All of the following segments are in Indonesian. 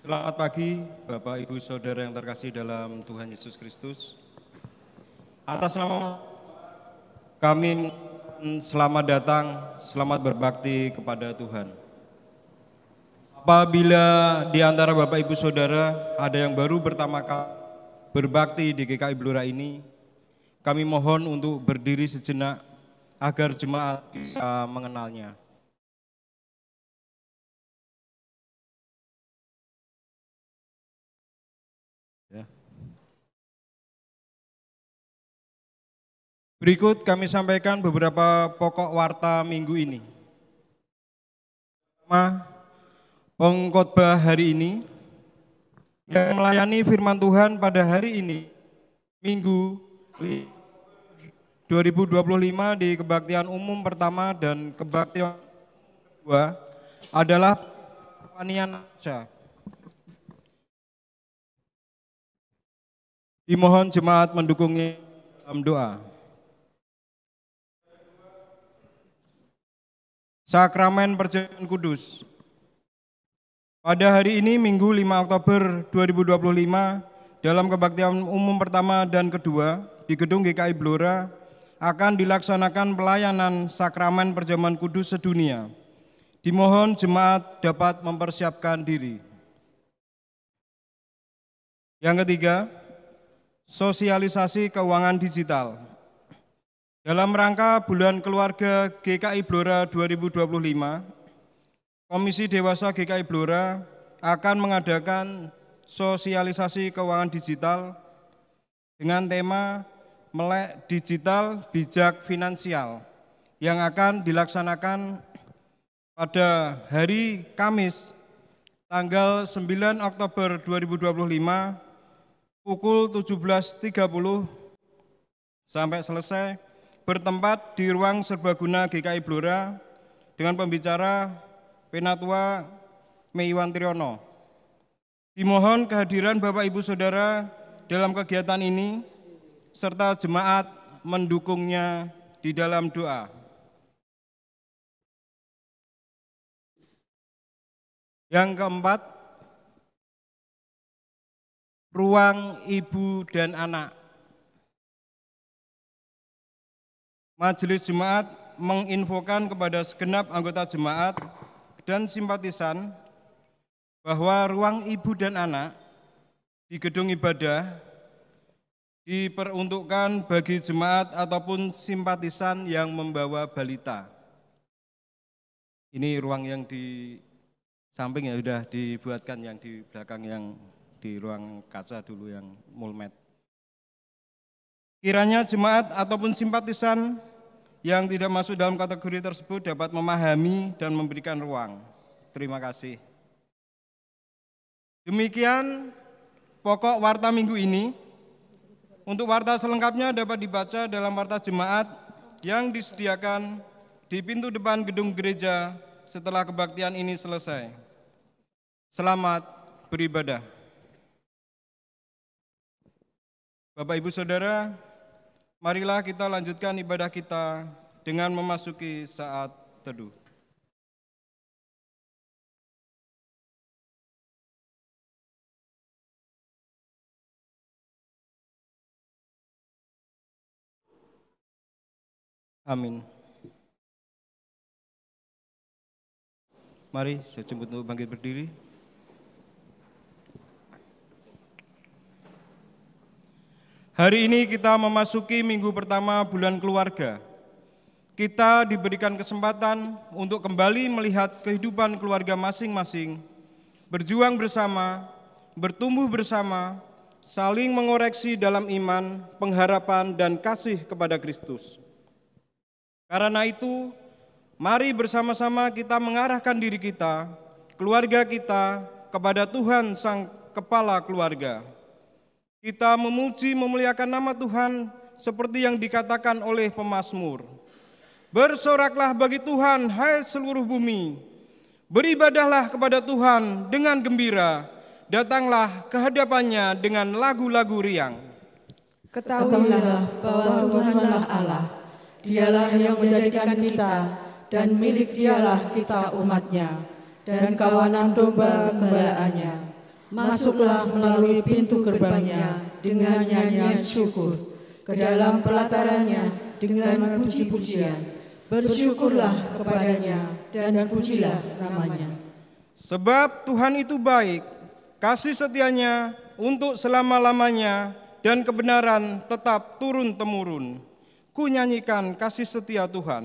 Selamat pagi Bapak Ibu Saudara yang terkasih dalam Tuhan Yesus Kristus. Atas nama kami selamat datang, selamat berbakti kepada Tuhan. Apabila di antara Bapak Ibu Saudara ada yang baru pertama kali berbakti di GKI Blora ini, kami mohon untuk berdiri sejenak agar jemaat bisa mengenalnya. Berikut kami sampaikan beberapa pokok warta minggu ini. Pengkhotbah hari ini yang melayani firman Tuhan pada hari ini, Minggu 2025 di kebaktian umum pertama dan kebaktian kedua adalah Panian Asya. Dimohon jemaat mendukungnya dalam doa. Sakramen Perjamuan Kudus. Pada hari ini Minggu 5 Oktober 2025 dalam kebaktian umum pertama dan kedua di Gedung GKI Blora akan dilaksanakan pelayanan Sakramen Perjamuan Kudus sedunia. Dimohon jemaat dapat mempersiapkan diri. Yang ketiga, sosialisasi keuangan digital. Dalam rangka Bulan Keluarga GKI Blora 2025, Komisi Dewasa GKI Blora akan mengadakan sosialisasi keuangan digital dengan tema Melek Digital Bijak Finansial yang akan dilaksanakan pada hari Kamis tanggal 9 Oktober 2025 pukul 17.30 sampai selesai, bertempat di ruang serbaguna GKI Blora dengan pembicara Penatua Meiwan Triyono. Dimohon kehadiran Bapak Ibu Saudara dalam kegiatan ini serta jemaat mendukungnya di dalam doa. Yang keempat, ruang ibu dan anak. Majelis Jemaat menginfokan kepada segenap anggota jemaat dan simpatisan bahwa ruang ibu dan anak di gedung ibadah diperuntukkan bagi jemaat ataupun simpatisan yang membawa balita. Ini ruang yang di samping ya sudah dibuatkan, yang di belakang yang di ruang kaca dulu yang mulmet. Kiranya jemaat ataupun simpatisan yang tidak masuk dalam kategori tersebut dapat memahami dan memberikan ruang. Terima kasih. Demikian pokok warta minggu ini. Untuk warta selengkapnya dapat dibaca dalam warta jemaat yang disediakan di pintu depan gedung gereja setelah kebaktian ini selesai. Selamat beribadah. Bapak Ibu Saudara, marilah kita lanjutkan ibadah kita dengan memasuki saat teduh. Amin. Mari saya jemput untuk bangkit berdiri. Hari ini kita memasuki minggu pertama bulan keluarga. Kita diberikan kesempatan untuk kembali melihat kehidupan keluarga masing-masing, berjuang bersama, bertumbuh bersama, saling mengoreksi dalam iman, pengharapan, dan kasih kepada Kristus. Karena itu, mari bersama-sama kita mengarahkan diri kita, keluarga kita, kepada Tuhan Sang Kepala Keluarga. Kita memuji memuliakan nama Tuhan seperti yang dikatakan oleh pemazmur. Bersoraklah bagi Tuhan, hai seluruh bumi. Beribadahlah kepada Tuhan dengan gembira. Datanglah ke hadapannya dengan lagu-lagu riang. Ketahuilah bahwa Tuhanlah Allah. Dialah yang menjadikan kita dan milik Dialah kita umatnya dan kawanan domba gembalaannya. Masuklah melalui pintu gerbangnya dengan nyanyian syukur, ke dalam pelatarannya dengan puji-pujian. Bersyukurlah kepadanya dan pujilah namanya. Sebab Tuhan itu baik, kasih setianya untuk selama-lamanya, dan kebenaran tetap turun-temurun. Ku nyanyikan kasih setia Tuhan.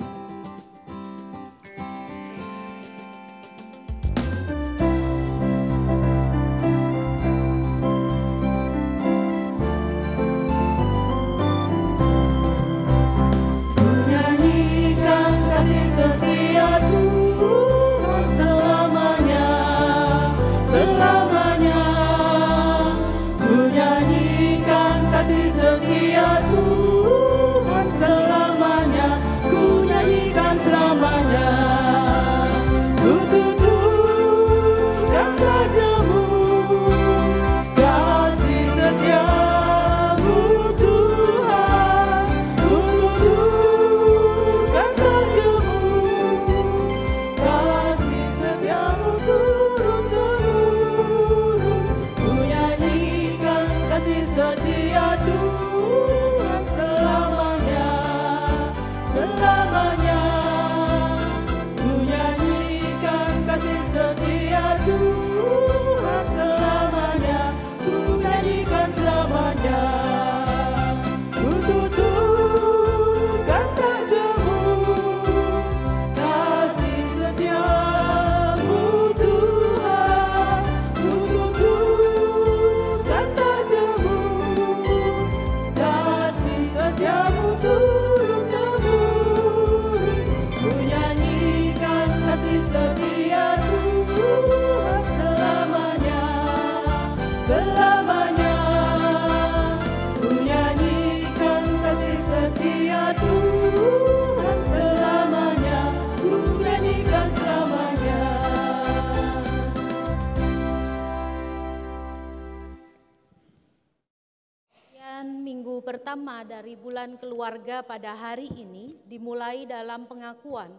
Minggu pertama dari bulan keluarga pada hari ini dimulai dalam pengakuan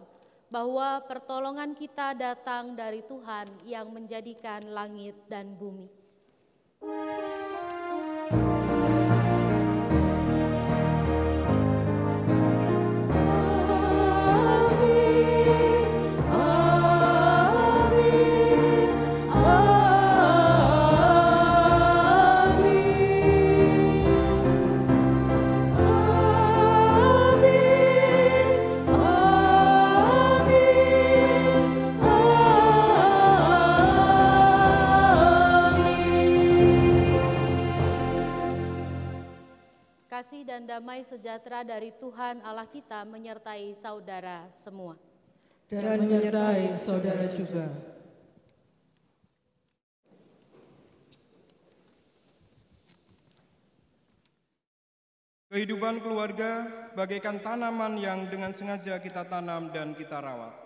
bahwa pertolongan kita datang dari Tuhan yang menjadikan langit dan bumi. Kasih dan damai sejahtera dari Tuhan Allah kita menyertai saudara semua. Dan menyertai saudara juga. Kehidupan keluarga bagaikan tanaman yang dengan sengaja kita tanam dan kita rawat.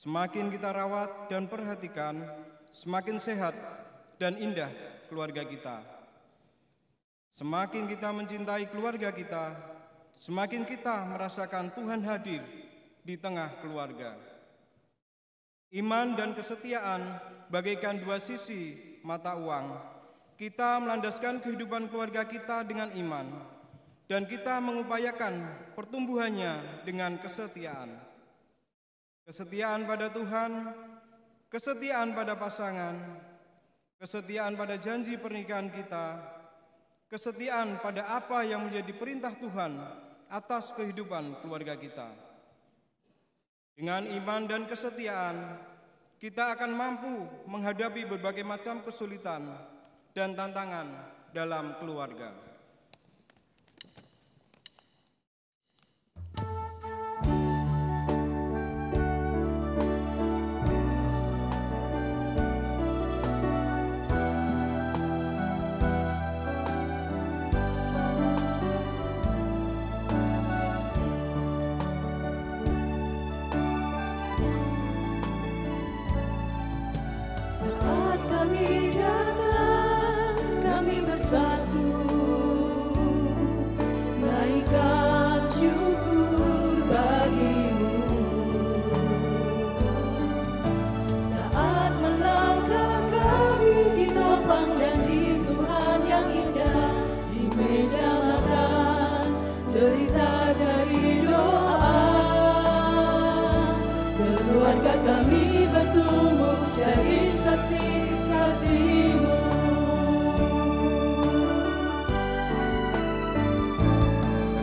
Semakin kita rawat dan perhatikan, semakin sehat dan indah keluarga kita. Semakin kita mencintai keluarga kita, semakin kita merasakan Tuhan hadir di tengah keluarga. Iman dan kesetiaan bagaikan dua sisi mata uang. Kita melandaskan kehidupan keluarga kita dengan iman, dan kita mengupayakan pertumbuhannya dengan kesetiaan. Kesetiaan pada Tuhan, kesetiaan pada pasangan, kesetiaan pada janji pernikahan kita, kesetiaan pada apa yang menjadi perintah Tuhan atas kehidupan keluarga kita. Dengan iman dan kesetiaan, kita akan mampu menghadapi berbagai macam kesulitan dan tantangan dalam keluarga. keluarga kami bertumbuh jadi saksi kasih-Mu.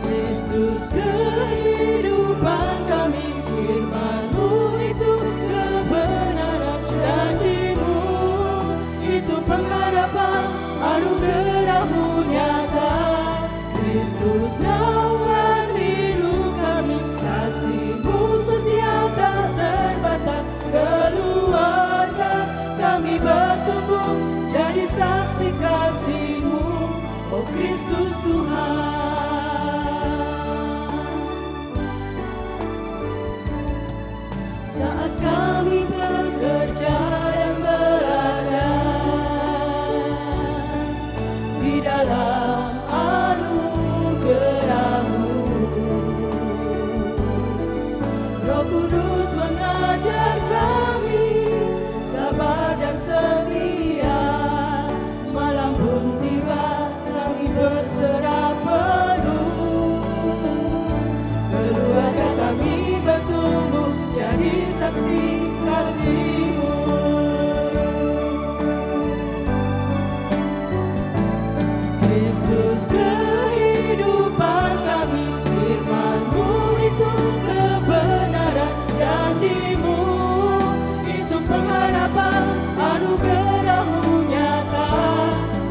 Kristus kehidupan kami, firman-Mu itu kebenaran, janji-Mu itu pengharapan, anugerah-Mu nyata. Kristus naungan hidup kami, kasih-Mu setia tak terbatas. Keluarga kami bertumbuh jadi saksi kasih-Mu, oh Kristus Tuhan. Saat kami bekerja dan belajar di dalam anugerah-Mu, Roh Kudus mengajar kami sabar dan setia. Malam pun tiba, kami berserah penuh. Keluarga kami bertumbuh jadi saksi kasih-Mu. Kristus kehidupan kami, firman-Mu itu kebenaran, janji-Mu itu pengharapan, anugerah-Mu nyata.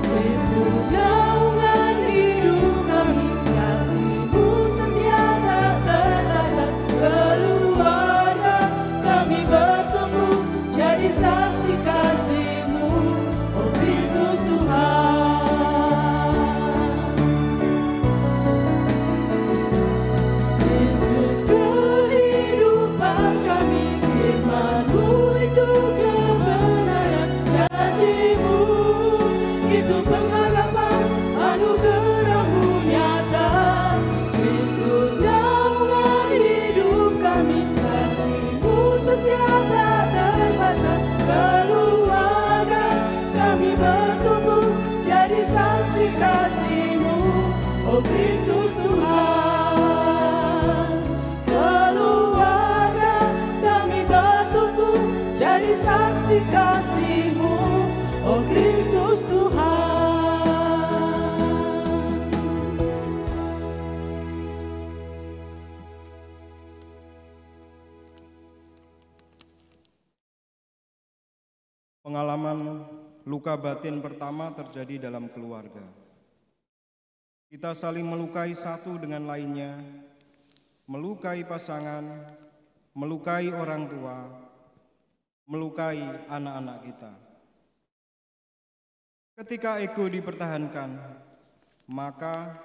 Kristus naungan hidup kami, kasih-Mu setia tak terbatas. Keluarga kami bertumbuh jadi saksi kasih-Mu, oh Kristus Tuhan. Kristus kehidupan kami, firman-Mu itu kebenaran, janji-Mu itu pengharapan, anugerah-Mu nyata. Kristus naungan hidup kami, kasih-Mu setia tak terbatas. Keluarga kami bertumbuh jadi saksi kasih-Mu, oh Kristus Tuhan. Keluarga kami bertumbuh jadi saksi kasih-Mu, oh Kristus Tuhan. Pengalaman luka batin pertama terjadi dalam keluarga. Kita saling melukai satu dengan lainnya, melukai pasangan, melukai orang tua, melukai anak-anak kita. Ketika ego dipertahankan, maka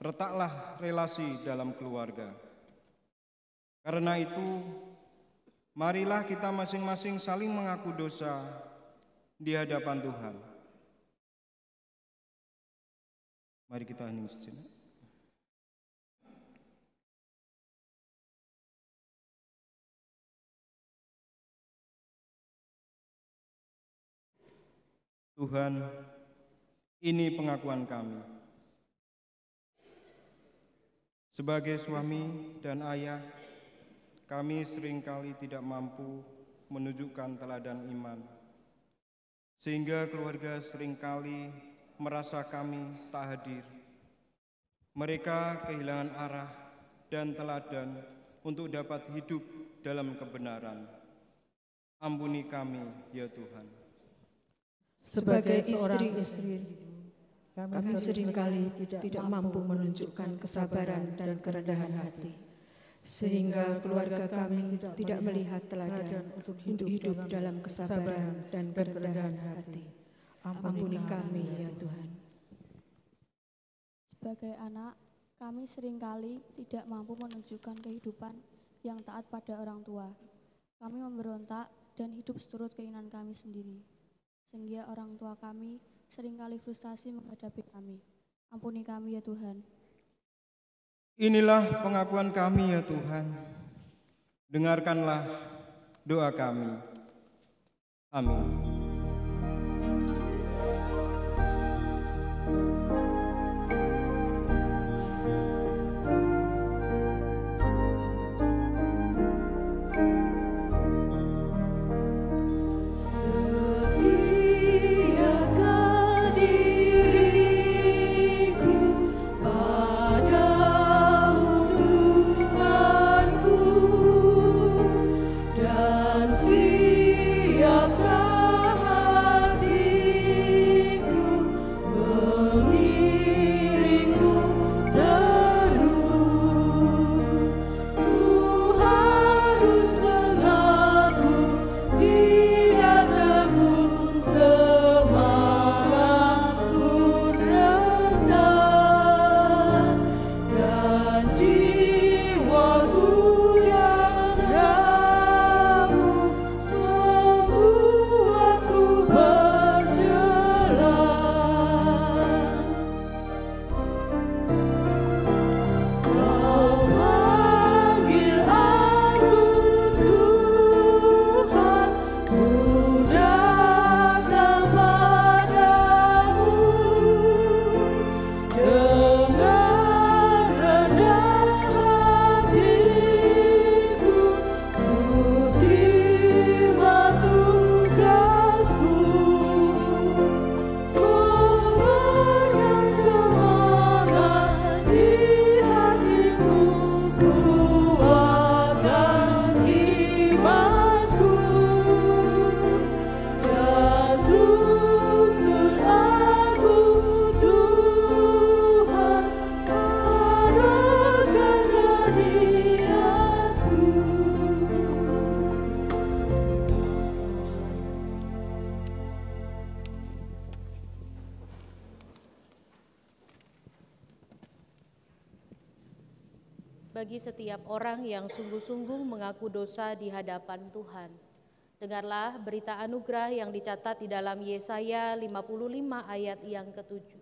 retaklah relasi dalam keluarga. Karena itu, marilah kita masing-masing saling mengaku dosa di hadapan Tuhan. Mari kita hening sejenak. Tuhan, ini pengakuan kami. Sebagai suami dan ayah, kami seringkali tidak mampu menunjukkan teladan iman, sehingga keluarga seringkali merasa kami tak hadir. Mereka kehilangan arah dan teladan untuk dapat hidup dalam kebenaran. Ampuni kami, ya Tuhan. Sebagai seorang istri, kami seringkali tidak mampu menunjukkan kesabaran dan kerendahan hati, sehingga keluarga kami tidak melihat teladan untuk hidup dalam kesabaran dan kerendahan hati. Ampuni kami, ya Tuhan. Sebagai anak, kami seringkali tidak mampu menunjukkan kehidupan yang taat pada orang tua. Kami memberontak dan hidup seturut keinginan kami sendiri, sehingga orang tua kami seringkali frustasi menghadapi kami. Ampuni kami, ya Tuhan. Inilah pengakuan kami, ya Tuhan. Dengarkanlah doa kami. Amin. bagi setiap orang yang sungguh-sungguh mengaku dosa di hadapan Tuhan. Dengarlah berita anugerah yang dicatat di dalam Yesaya 55 ayat yang ke-7.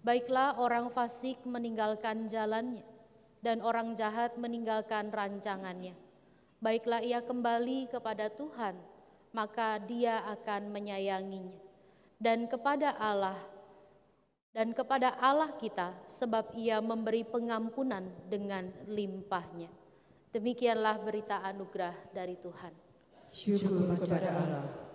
Baiklah orang fasik meninggalkan jalannya, dan orang jahat meninggalkan rancangannya. Baiklah ia kembali kepada Tuhan, maka Dia akan menyayanginya. Dan kepada Allah kita, sebab Ia memberi pengampunan dengan limpahnya. Demikianlah berita anugerah dari Tuhan. Syukur kepada Allah.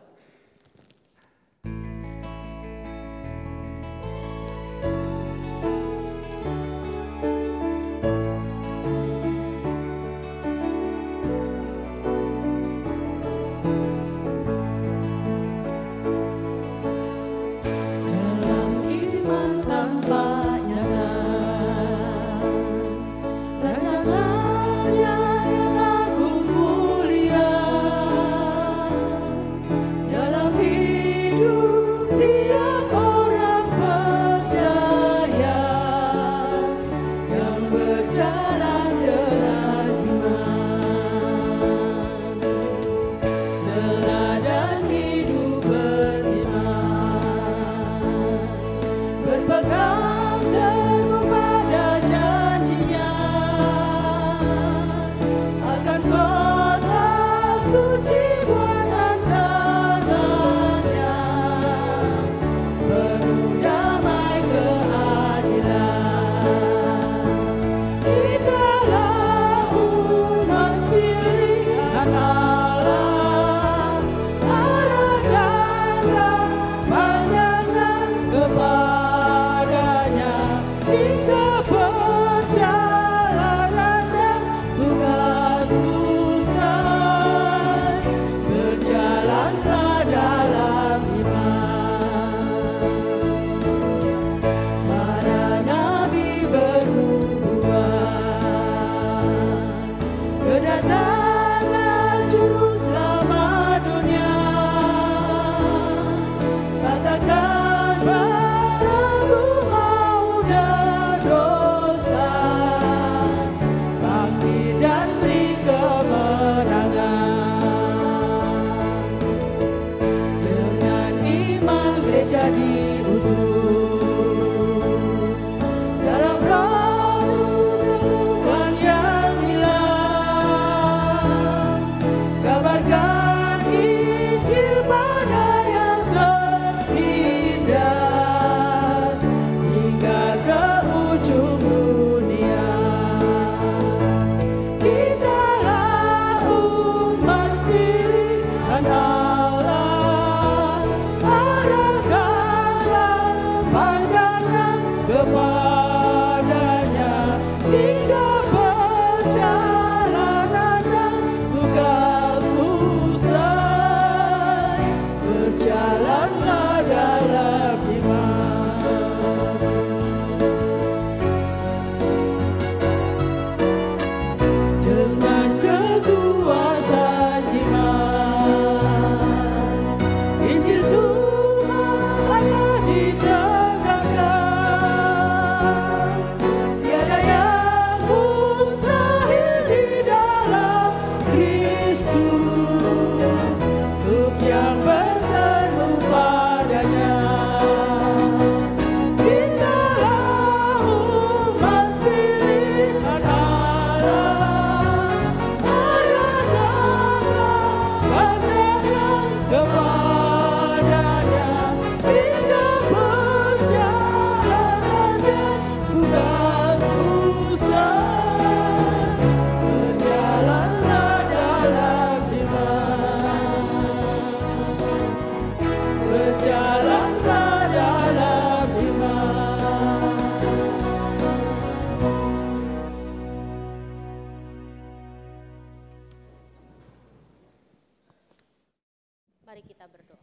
Mari kita berdoa.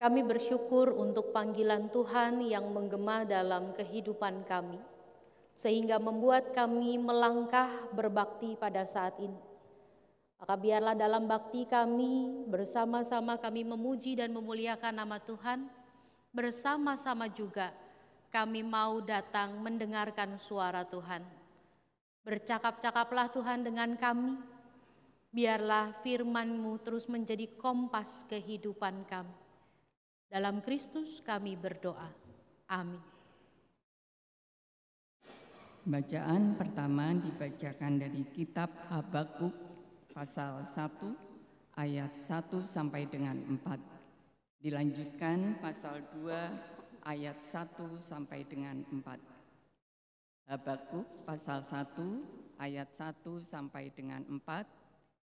Kami bersyukur untuk panggilan Tuhan yang menggema dalam kehidupan kami, sehingga membuat kami melangkah berbakti pada saat ini. Maka biarlah dalam bakti kami, bersama-sama kami memuji dan memuliakan nama Tuhan, bersama-sama juga kami mau datang mendengarkan suara Tuhan. Bercakap-cakaplah Tuhan dengan kami, biarlah firman-Mu terus menjadi kompas kehidupan kami. Dalam Kristus kami berdoa. Amin. Bacaan pertama dibacakan dari kitab Habakuk pasal 1 ayat 1 sampai dengan 4. Dilanjutkan pasal 2 ayat 1 sampai dengan 4. Habakuk pasal 1 ayat 1 sampai dengan 4.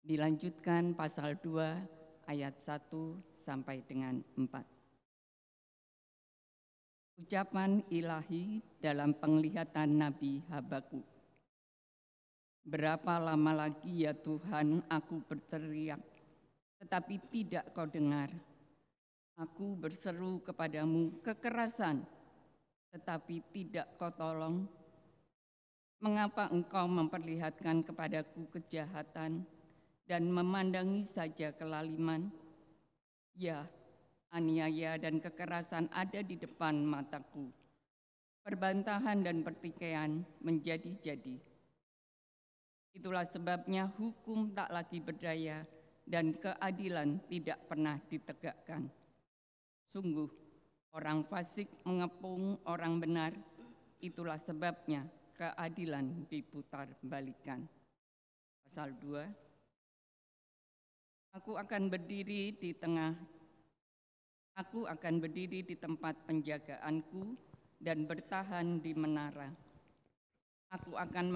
Dilanjutkan pasal 2 ayat 1 sampai dengan 4. Ucapan ilahi dalam penglihatan Nabi Habakuk. Berapa lama lagi ya Tuhan aku berteriak, tetapi tidak kau dengar. Aku berseru kepadamu kekerasan, tetapi tidak kau tolong. Mengapa engkau memperlihatkan kepadaku kejahatan dan memandangi saja kelaliman? Ya, aniaya dan kekerasan ada di depan mataku. Perbantahan dan pertikaian menjadi-jadi. Itulah sebabnya hukum tak lagi berdaya dan keadilan tidak pernah ditegakkan. Sungguh, orang fasik mengepung orang benar, itulah sebabnya keadilan diputar balikan. Pasal 2. Aku akan berdiri di tempat penjagaanku dan bertahan di menara. Aku akan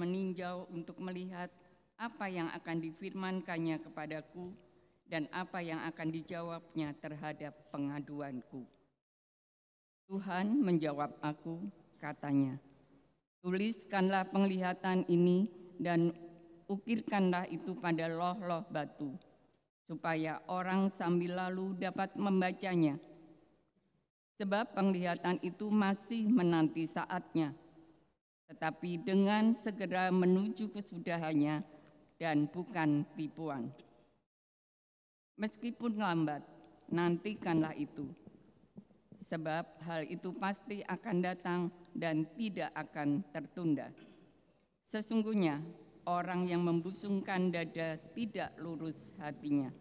meninjau untuk melihat apa yang akan difirmankannya kepadaku dan apa yang akan dijawabnya terhadap pengaduanku. Tuhan menjawab aku, katanya, tuliskanlah penglihatan ini dan ukirkanlah itu pada loh-loh batu, supaya orang sambil lalu dapat membacanya. Sebab penglihatan itu masih menanti saatnya, tetapi dengan segera menuju kesudahannya dan bukan tipuan. Meskipun lambat, nantikanlah itu, sebab hal itu pasti akan datang dan tidak akan tertunda. Sesungguhnya orang yang membusungkan dada tidak lurus hatinya,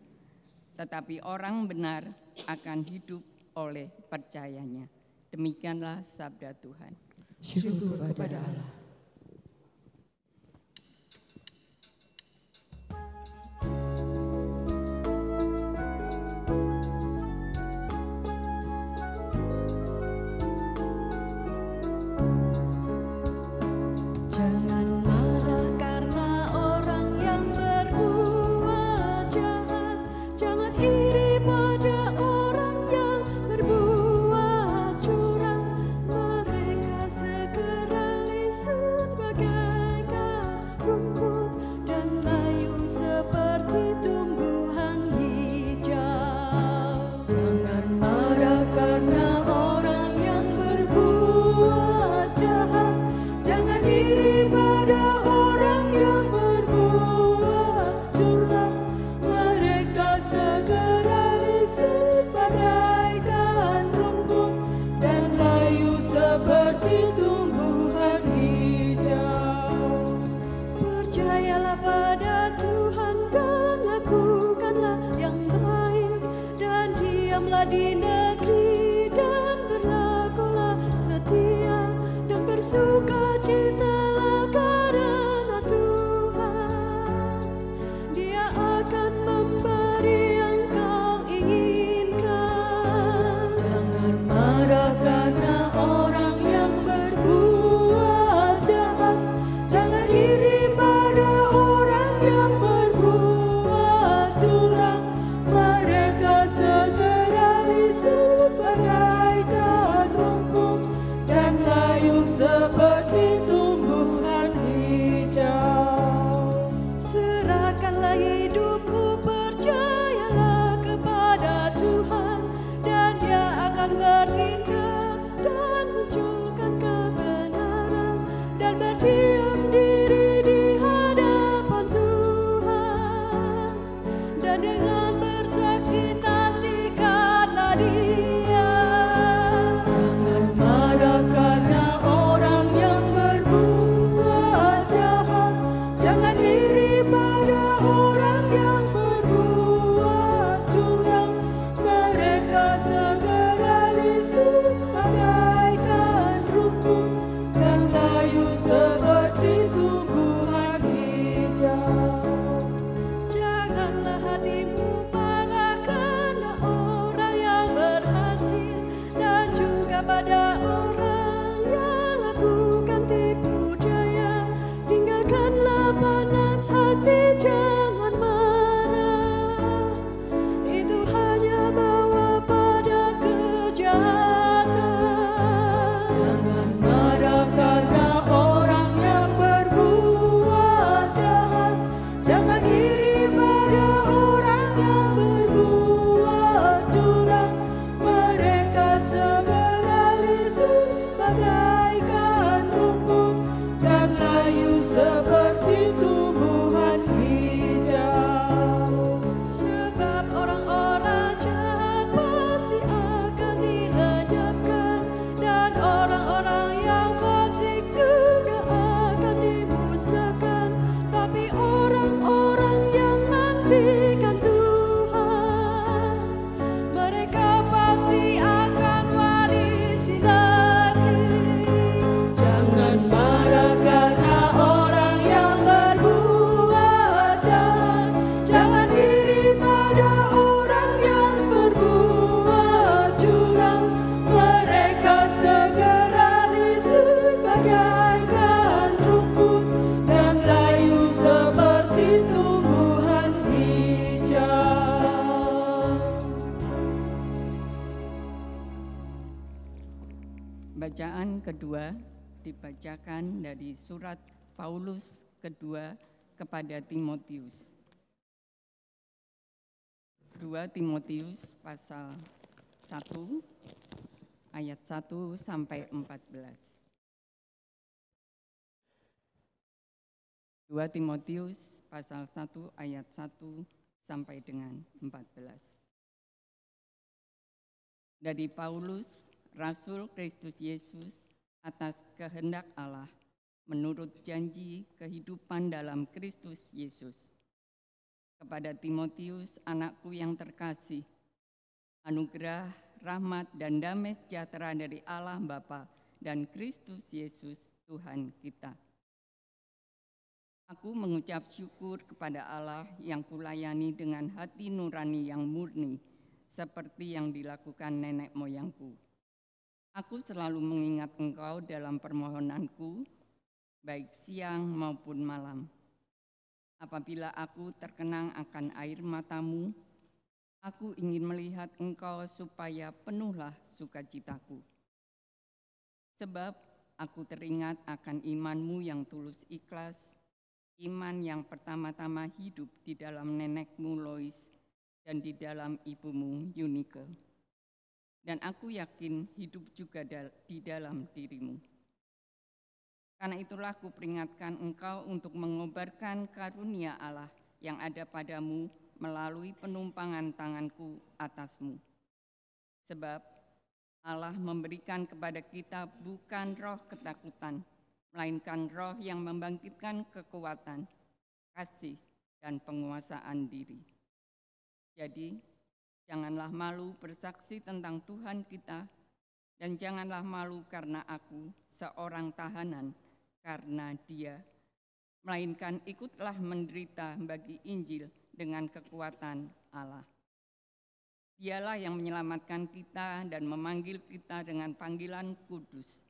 tetapi orang benar akan hidup oleh percayanya. Demikianlah sabda Tuhan. Syukur kepada Allah. Jangan marah karena orang yang berbuat jahat. Jangan iri pada orang yang berbuat curang. Mereka segera lisu kepada orang yang lakukan tipu daya, tinggalkanlah panas hati, jangan marah. Itu hanya bawa pada kejahatan. Jangan marah karena orang yang berbuat jahat, jangan iri pada orang yang berbuat curang. Mereka segera lisut bagaikan rumput dan layu seperti tumbuhan hijau. Sebab orang-orang jahat pasti akan dilenyapkan, dan orang-orang yang fasik juga akan dimusnahkan. Tapi orang-orang yang nantikan Tuhan, mereka pasti akan warisi negeri. Jangan marah karena orang yang berbuat jahat, jangan iri pada orang yang berbuat curang. Mereka segera lisut bagaikan rumput dan layu seperti tumbuhan hijau. Bacaan kedua dibacakan dari surat Paulus kedua kepada Timotius. 2 Timotius pasal 1 ayat 1 sampai 14. 2 Timotius pasal 1 ayat 1 sampai dengan 14. Dari Paulus, Rasul Kristus Yesus, atas kehendak Allah, menurut janji kehidupan dalam Kristus Yesus. Kepada Timotius, anakku yang terkasih, anugerah, rahmat, dan damai sejahtera dari Allah Bapa dan Kristus Yesus Tuhan kita. Aku mengucap syukur kepada Allah yang kulayani dengan hati nurani yang murni, seperti yang dilakukan nenek moyangku. Aku selalu mengingat engkau dalam permohonanku, baik siang maupun malam. Apabila aku terkenang akan air matamu, aku ingin melihat engkau supaya penuhlah sukacitaku. Sebab aku teringat akan imanmu yang tulus ikhlas, iman yang pertama-tama hidup di dalam nenekmu Lois dan di dalam ibumu Eunike. Dan aku yakin hidup juga di dalam dirimu. Karena itulah kuperingatkan engkau untuk mengobarkan karunia Allah yang ada padamu melalui penumpangan tanganku atasmu. Sebab Allah memberikan kepada kita bukan roh ketakutan, melainkan roh yang membangkitkan kekuatan, kasih, dan penguasaan diri. Jadi, janganlah malu bersaksi tentang Tuhan kita, dan janganlah malu karena aku seorang tahanan karena Dia, melainkan ikutlah menderita bagi Injil dengan kekuatan Allah. Dialah yang menyelamatkan kita dan memanggil kita dengan panggilan kudus,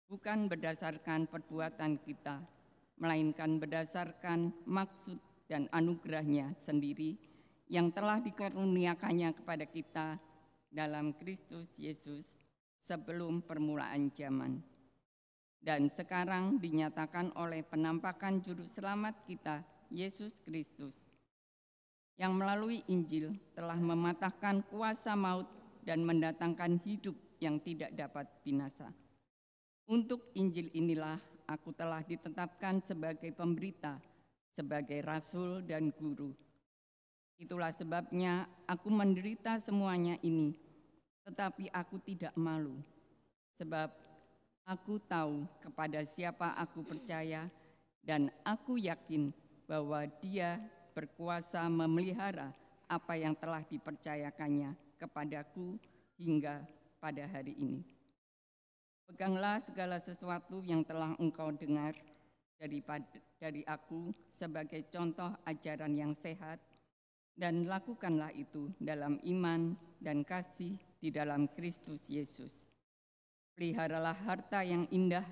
bukan berdasarkan perbuatan kita, melainkan berdasarkan maksud dan anugerahnya sendiri yang telah dikaruniakannya kepada kita dalam Kristus Yesus sebelum permulaan zaman. Dan sekarang dinyatakan oleh penampakan juru selamat kita, Yesus Kristus, yang melalui Injil telah mematahkan kuasa maut dan mendatangkan hidup yang tidak dapat binasa. Untuk Injil inilah aku telah ditetapkan sebagai pemberita, sebagai rasul dan guru. Itulah sebabnya aku menderita semuanya ini, tetapi aku tidak malu, sebab aku tahu kepada siapa aku percaya, dan aku yakin bahwa Dia berkuasa memelihara apa yang telah dipercayakannya kepadaku hingga pada hari ini. Peganglah segala sesuatu yang telah engkau dengar dari aku sebagai contoh ajaran yang sehat, dan lakukanlah itu dalam iman dan kasih di dalam Kristus Yesus. Peliharalah harta yang indah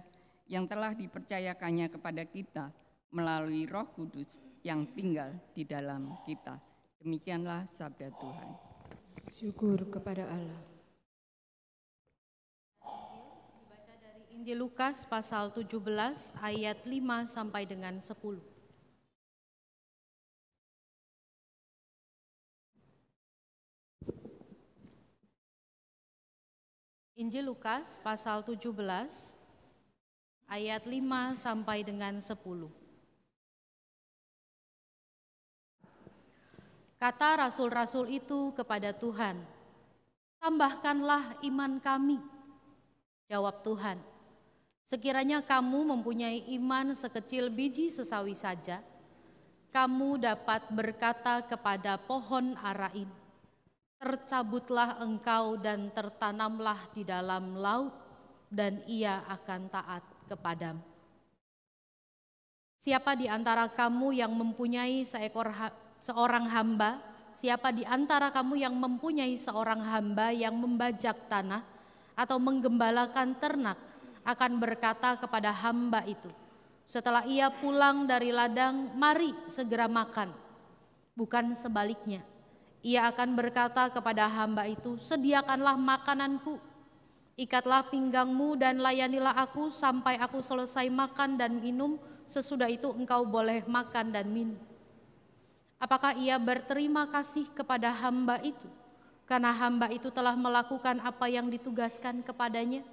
yang telah dipercayakannya kepada kita melalui Roh Kudus yang tinggal di dalam kita. Demikianlah sabda Tuhan. Syukur kepada Allah. Dibaca dari Injil Lukas pasal 17 ayat 5 sampai dengan 10. Injil Lukas pasal 17 ayat 5 sampai dengan 10. Kata rasul-rasul itu kepada Tuhan, "Tambahkanlah iman kami." Jawab Tuhan, "Sekiranya kamu mempunyai iman sekecil biji sesawi saja, kamu dapat berkata kepada pohon ara ini, 'Tercabutlah engkau dan tertanamlah di dalam laut,' dan ia akan taat kepadamu. Siapa di antara kamu yang mempunyai seorang hamba, siapa di antara kamu yang mempunyai seorang hamba yang membajak tanah atau menggembalakan ternak akan berkata kepada hamba itu, setelah ia pulang dari ladang, 'Mari segera makan,' bukan sebaliknya. Ia akan berkata kepada hamba itu, 'Sediakanlah makananku, ikatlah pinggangmu dan layanilah aku sampai aku selesai makan dan minum, sesudah itu engkau boleh makan dan minum.' Apakah ia berterima kasih kepada hamba itu, karena hamba itu telah melakukan apa yang ditugaskan kepadanya?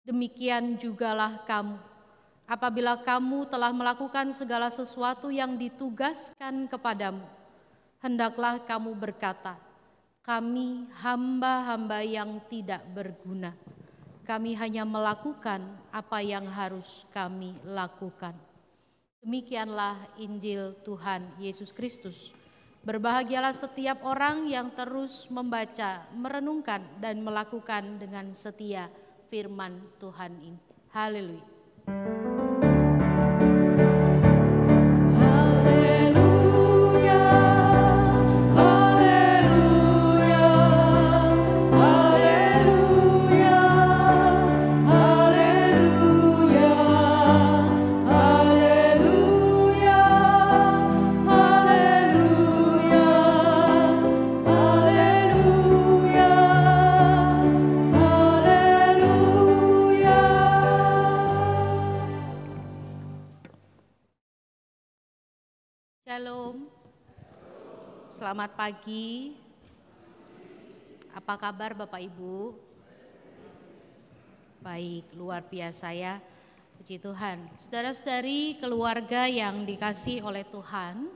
Demikian jugalah kamu, apabila kamu telah melakukan segala sesuatu yang ditugaskan kepadamu, hendaklah kamu berkata, 'Kami hamba-hamba yang tidak berguna. Kami hanya melakukan apa yang harus kami lakukan.'" Demikianlah Injil Tuhan Yesus Kristus. Berbahagialah setiap orang yang terus membaca, merenungkan, dan melakukan dengan setia firman Tuhan ini. Haleluya. Shalom, selamat pagi. Apa kabar Bapak Ibu? Baik, luar biasa ya, puji Tuhan. Saudara-saudari, keluarga yang dikasihi oleh Tuhan,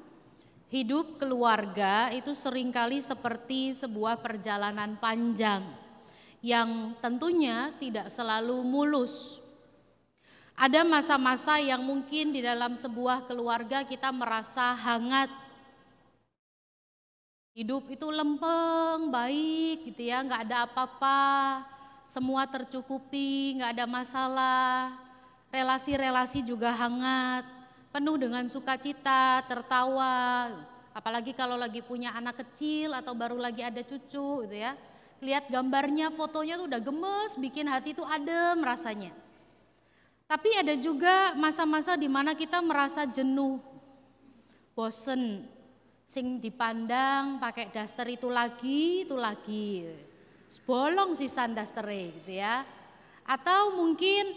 hidup keluarga itu seringkali seperti sebuah perjalanan panjang yang tentunya tidak selalu mulus. Ada masa-masa yang mungkin di dalam sebuah keluarga kita merasa hangat. Hidup itu lempeng, baik gitu ya, nggak ada apa-apa, semua tercukupi, nggak ada masalah. Relasi-relasi juga hangat, penuh dengan sukacita, tertawa. Apalagi kalau lagi punya anak kecil atau baru lagi ada cucu gitu ya. Lihat gambarnya, fotonya tuh udah gemes, bikin hati tuh adem rasanya. Tapi ada juga masa-masa di mana kita merasa jenuh, bosen, sing dipandang pakai daster itu lagi, bolong sisan dastere gitu ya. Atau mungkin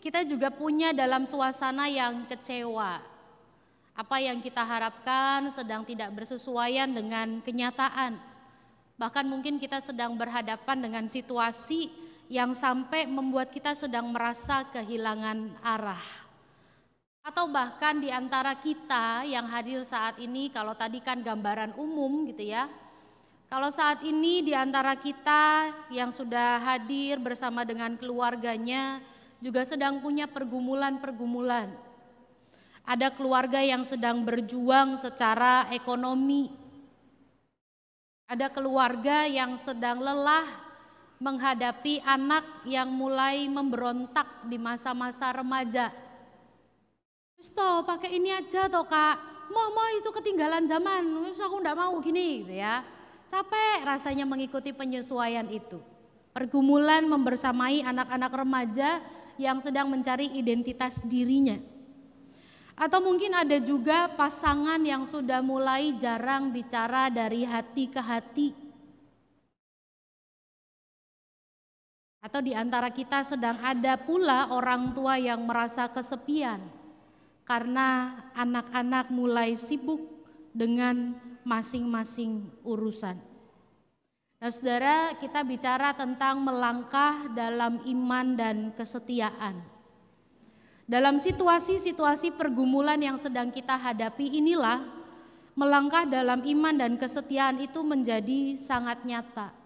kita juga punya dalam suasana yang kecewa. Apa yang kita harapkan sedang tidak bersesuaian dengan kenyataan. Bahkan mungkin kita sedang berhadapan dengan situasi yang sampai membuat kita sedang merasa kehilangan arah. Atau bahkan di antara kita yang hadir saat ini, kalau tadi kan gambaran umum gitu ya. Kalau saat ini di antara kita yang sudah hadir bersama dengan keluarganya juga sedang punya pergumulan-pergumulan. Ada keluarga yang sedang berjuang secara ekonomi. Ada keluarga yang sedang lelah menghadapi anak yang mulai memberontak di masa-masa remaja. Terus toh pakai ini aja toh kak, mau itu ketinggalan zaman, terus aku enggak mau gini gitu ya. Capek rasanya mengikuti penyesuaian itu. pergumulan membersamai anak-anak remaja yang sedang mencari identitas dirinya. Atau mungkin ada juga pasangan yang sudah mulai jarang bicara dari hati ke hati. Atau di antara kita sedang ada pula orang tua yang merasa kesepian karena anak-anak mulai sibuk dengan masing-masing urusan. Nah, saudara, kita bicara tentang melangkah dalam iman dan kesetiaan. Dalam situasi-situasi pergumulan yang sedang kita hadapi inilah, melangkah dalam iman dan kesetiaan itu menjadi sangat nyata.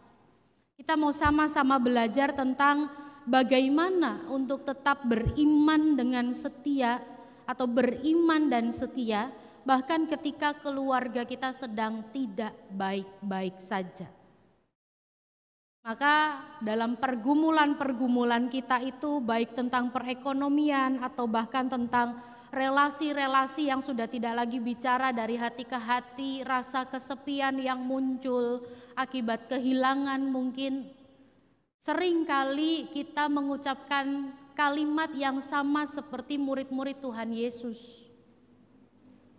Kita mau sama-sama belajar tentang bagaimana untuk tetap beriman dengan setia atau beriman dan setia, bahkan ketika keluarga kita sedang tidak baik-baik saja. Maka dalam pergumulan-pergumulan kita itu baik tentang perekonomian atau bahkan tentang relasi-relasi yang sudah tidak lagi bicara dari hati ke hati, rasa kesepian yang muncul akibat kehilangan mungkin. Seringkali kita mengucapkan kalimat yang sama seperti murid-murid Tuhan Yesus.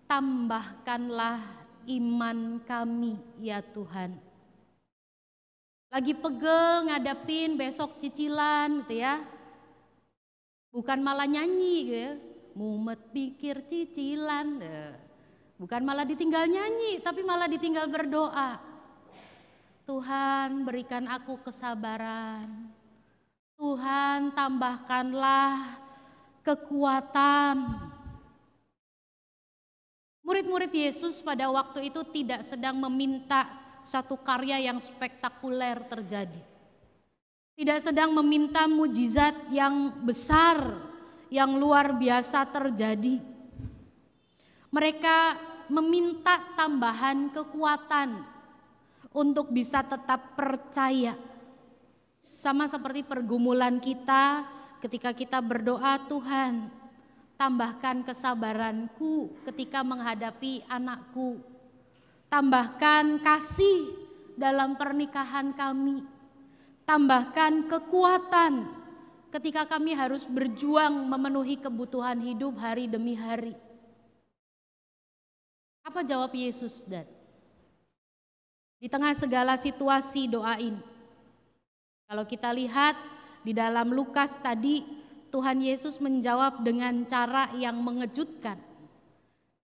Tambahkanlah iman kami ya Tuhan. Lagi pegel ngadepin besok cicilan gitu ya. Bukan malah nyanyi gitu ya. Mumet pikir cicilan. Bukan malah ditinggal nyanyi tapi malah ditinggal berdoa. Tuhan berikan aku kesabaran. Tuhan tambahkanlah kekuatan. Murid-murid Yesus pada waktu itu tidak sedang meminta satu karya yang spektakuler terjadi. Tidak sedang meminta mujizat yang besar, yang luar biasa terjadi. Mereka meminta tambahan kekuatan untuk bisa tetap percaya. Sama seperti pergumulan kita ketika kita berdoa, Tuhan tambahkan kesabaranku ketika menghadapi anakku. Tambahkan kasih dalam pernikahan kami. Tambahkan kekuatan ketika kami harus berjuang memenuhi kebutuhan hidup hari demi hari. Apa jawab Yesus, dan di tengah segala situasi doain. Kalau kita lihat di dalam Lukas tadi, Tuhan Yesus menjawab dengan cara yang mengejutkan.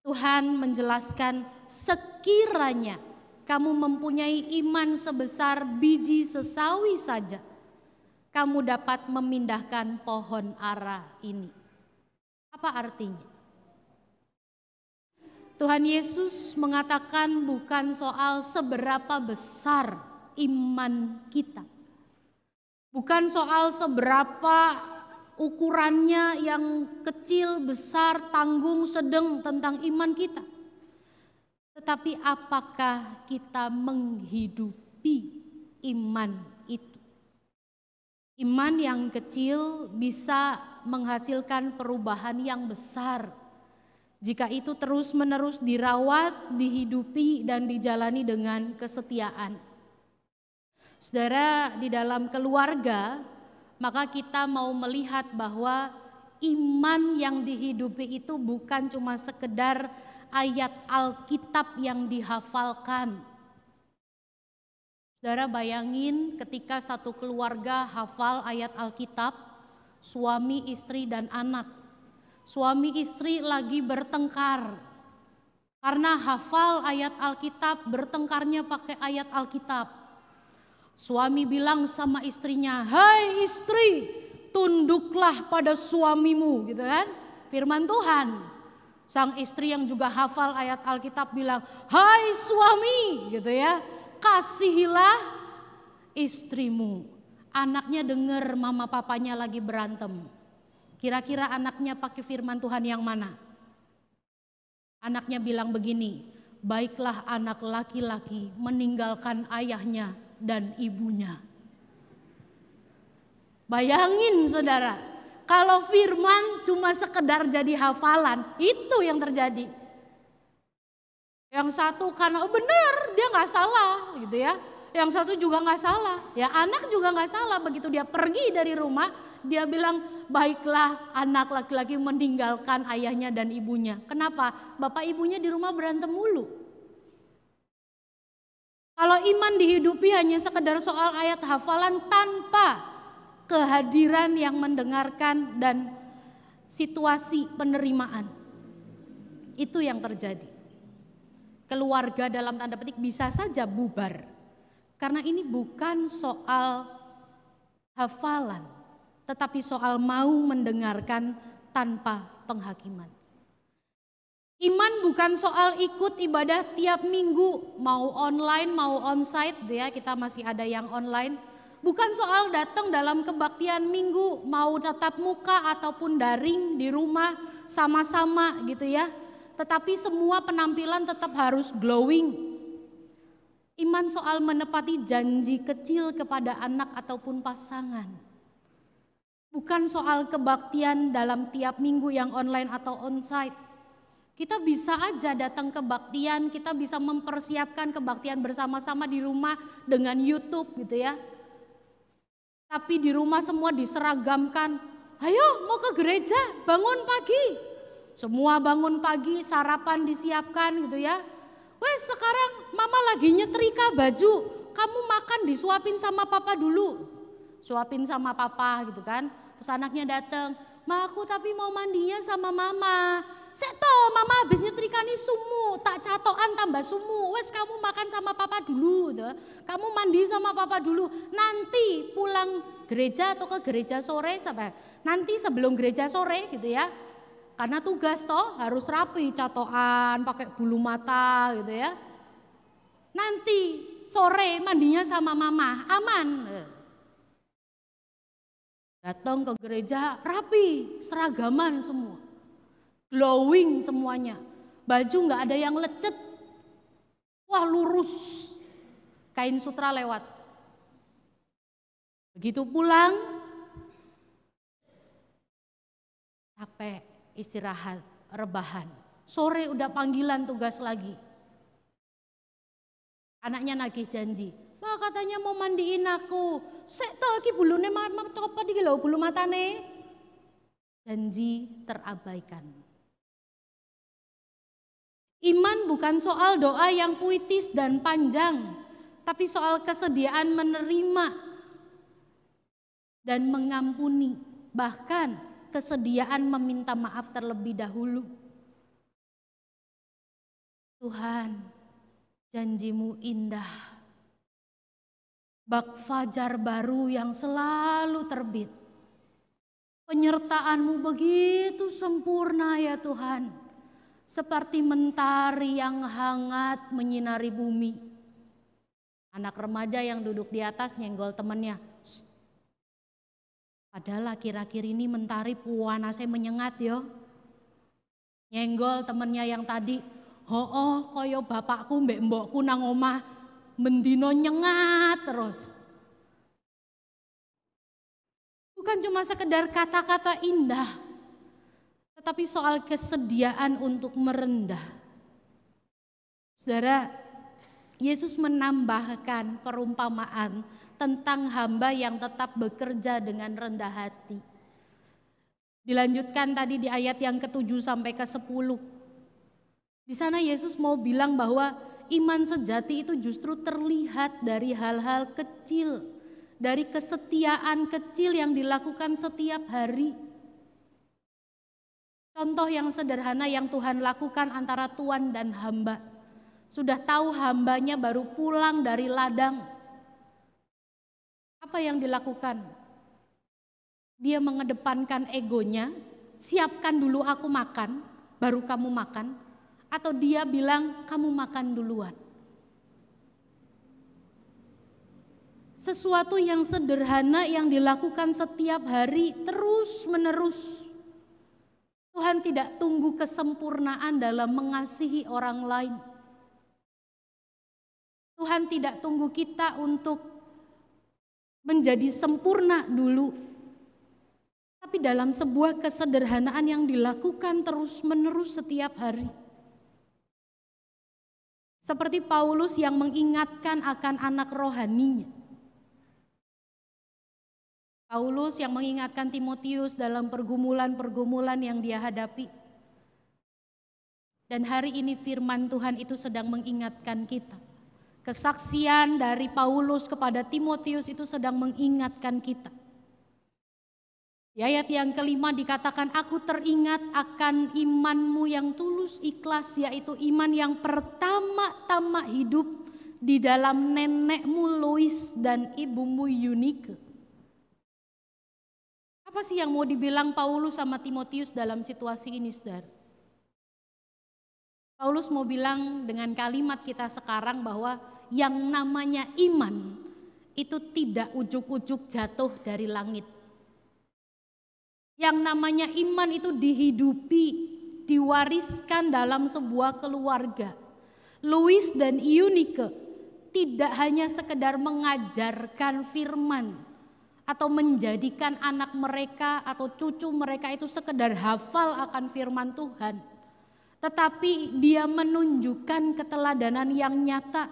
Tuhan menjelaskan, sekiranya kamu mempunyai iman sebesar biji sesawi saja, kamu dapat memindahkan pohon ara ini. Apa artinya? Tuhan Yesus mengatakan bukan soal seberapa besar iman kita. Bukan soal seberapa ukurannya yang kecil, besar, tanggung, sedang tentang iman kita. Tetapi apakah kita menghidupi iman itu? Iman yang kecil bisa menghasilkan perubahan yang besar jika itu terus-menerus dirawat, dihidupi, dan dijalani dengan kesetiaan. Saudara, di dalam keluarga, maka kita mau melihat bahwa iman yang dihidupi itu bukan cuma sekedar ayat Alkitab yang dihafalkan. Saudara bayangin ketika satu keluarga hafal ayat Alkitab, suami, istri, dan anak. Suami istri lagi bertengkar. Karena hafal ayat Alkitab, bertengkarnya pakai ayat Alkitab. Suami bilang sama istrinya, "Hai istri, tunduklah pada suamimu," gitu kan? Firman Tuhan. Sang istri yang juga hafal ayat Alkitab bilang, "Hai suami," gitu ya, "kasihilah istrimu." Anaknya dengar mama papanya lagi berantem. Kira-kira anaknya pakai firman Tuhan yang mana? Anaknya bilang begini, "Baiklah anak laki-laki meninggalkan ayahnya dan ibunya." Bayangin saudara, kalau firman cuma sekedar jadi hafalan, itu yang terjadi. Yang satu karena benar dia gak salah gitu ya. Yang satu juga nggak salah, ya anak juga nggak salah. Begitu dia pergi dari rumah, dia bilang, baiklah anak laki-laki meninggalkan ayahnya dan ibunya. Kenapa? Bapak ibunya di rumah berantem mulu. Kalau iman dihidupi hanya sekedar soal ayat hafalan tanpa kehadiran yang mendengarkan dan situasi penerimaan, itu yang terjadi. Keluarga dalam tanda petik bisa saja bubar. Karena ini bukan soal hafalan, tetapi soal mau mendengarkan tanpa penghakiman. Iman bukan soal ikut ibadah tiap minggu, mau online mau onsite, ya kita masih ada yang online. Bukan soal datang dalam kebaktian minggu, mau tatap muka ataupun daring di rumah sama-sama gitu ya. Tetapi semua penampilan tetap harus glowing. Iman soal menepati janji kecil kepada anak ataupun pasangan. Bukan soal kebaktian dalam tiap minggu yang online atau onsite. Kita bisa aja datang kebaktian, kita bisa mempersiapkan kebaktian bersama-sama di rumah dengan YouTube gitu ya. Tapi di rumah semua diseragamkan, ayo mau ke gereja, bangun pagi. Semua bangun pagi, sarapan disiapkan gitu ya. Wes sekarang mama lagi nyetrika baju, kamu makan disuapin sama papa dulu. Suapin sama papa gitu kan. Terus anaknya datang, ma aku tapi mau mandinya sama mama. Seto mama habis nyetrika nih sumu, tak catokan tambah sumu. Wes kamu makan sama papa dulu, gitu. Kamu mandi sama papa dulu. Nanti pulang gereja atau ke gereja sore sampai nanti sebelum gereja sore gitu ya. Karena tugas toh harus rapi, catokan, pakai bulu mata gitu ya. Nanti sore mandinya sama mama, aman. Datang ke gereja rapi, seragaman semua. Glowing semuanya, baju nggak ada yang lecet, wah lurus, kain sutra lewat. Begitu pulang, capek, istirahat, rebahan. Sore udah panggilan tugas lagi. Anaknya nagih janji, ma katanya mau mandiin aku, sek toh iki bulune copot iki lho bulu matane. Janji terabaikan. Iman bukan soal doa yang puitis dan panjang, tapi soal kesediaan menerima dan mengampuni, bahkan kesediaan meminta maaf terlebih dahulu. Tuhan, janjimu indah, bak fajar baru yang selalu terbit. Penyertaanmu begitu sempurna ya Tuhan. Seperti mentari yang hangat menyinari bumi. Anak remaja yang duduk di atas nyenggol temannya. Padahal akhir-akhir ini mentari puanase menyengat yo. Nyenggol temannya yang tadi. Ho'o koyo bapakku mbek mbokku nang omah mendino nyengat terus. Bukan cuma sekedar kata-kata indah. Tetapi soal kesediaan untuk merendah. Saudara, Yesus menambahkan perumpamaan tentang hamba yang tetap bekerja dengan rendah hati. Dilanjutkan tadi di ayat yang ke-7 sampai ke-10. Di sana Yesus mau bilang bahwa iman sejati itu justru terlihat dari hal-hal kecil, dari kesetiaan kecil yang dilakukan setiap hari. Contoh yang sederhana yang Tuhan lakukan antara tuan dan hamba. Sudah tahu hambanya baru pulang dari ladang. Apa yang dilakukan? Dia mengedepankan egonya, siapkan dulu aku makan, baru kamu makan. Atau dia bilang kamu makan duluan. Sesuatu yang sederhana yang dilakukan setiap hari terus menerus. Tuhan tidak tunggu kesempurnaan dalam mengasihi orang lain. Tuhan tidak tunggu kita untuk menjadi sempurna dulu. Tapi dalam sebuah kesederhanaan yang dilakukan terus-menerus setiap hari. Seperti Paulus yang mengingatkan akan anak rohaninya. Paulus yang mengingatkan Timotius dalam pergumulan-pergumulan yang dia hadapi. Dan hari ini firman Tuhan itu sedang mengingatkan kita. Kesaksian dari Paulus kepada Timotius itu sedang mengingatkan kita. Di ayat yang kelima dikatakan, aku teringat akan imanmu yang tulus ikhlas, yaitu iman yang pertama-tama hidup di dalam nenekmu Lois dan ibumu Eunike. Apa sih yang mau dibilang Paulus sama Timotius dalam situasi ini, saudara? Paulus mau bilang dengan kalimat kita sekarang bahwa yang namanya iman itu tidak ujuk-ujuk jatuh dari langit. Yang namanya iman itu dihidupi, diwariskan dalam sebuah keluarga. Lois dan Eunike tidak hanya sekedar mengajarkan firman atau menjadikan anak mereka atau cucu mereka itu sekedar hafal akan firman Tuhan. Tetapi dia menunjukkan keteladanan yang nyata.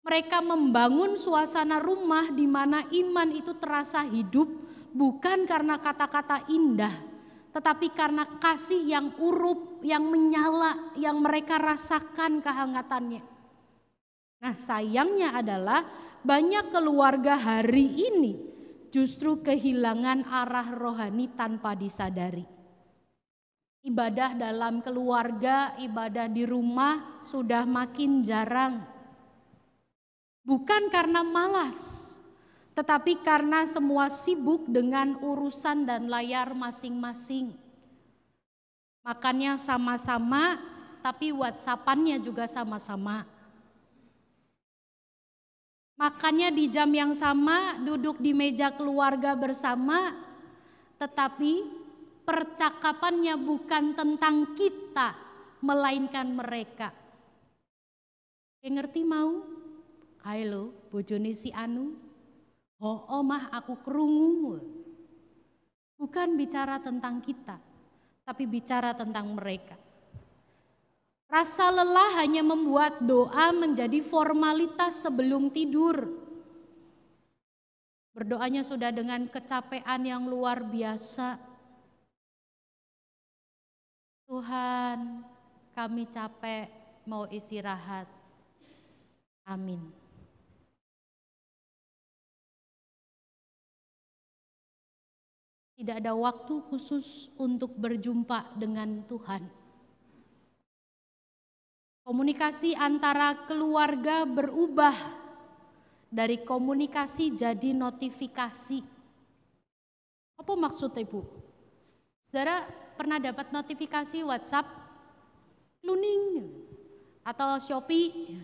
Mereka membangun suasana rumah di mana iman itu terasa hidup. Bukan karena kata-kata indah, tetapi karena kasih yang urup, yang menyala, yang mereka rasakan kehangatannya. Nah, sayangnya adalah banyak keluarga hari ini justru kehilangan arah rohani tanpa disadari. Ibadah dalam keluarga, ibadah di rumah sudah makin jarang. Bukan karena malas, tetapi karena semua sibuk dengan urusan dan layar masing-masing. Makannya sama-sama, tapi WhatsApp-annya juga sama-sama. Makannya di jam yang sama, duduk di meja keluarga bersama, tetapi percakapannya bukan tentang kita, melainkan mereka. Yang ngerti mau? Halo, bojone si anu. Oh mah aku kerungu. Bukan bicara tentang kita, tapi bicara tentang mereka. Rasa lelah hanya membuat doa menjadi formalitas sebelum tidur. Berdoanya sudah dengan kecapean yang luar biasa. Tuhan, kami capek, mau istirahat. Amin. Tidak ada waktu khusus untuk berjumpa dengan Tuhan. Komunikasi antara keluarga berubah dari komunikasi jadi notifikasi. Apa maksudnya, Ibu? Saudara pernah dapat notifikasi WhatsApp, Luning, atau Shopee,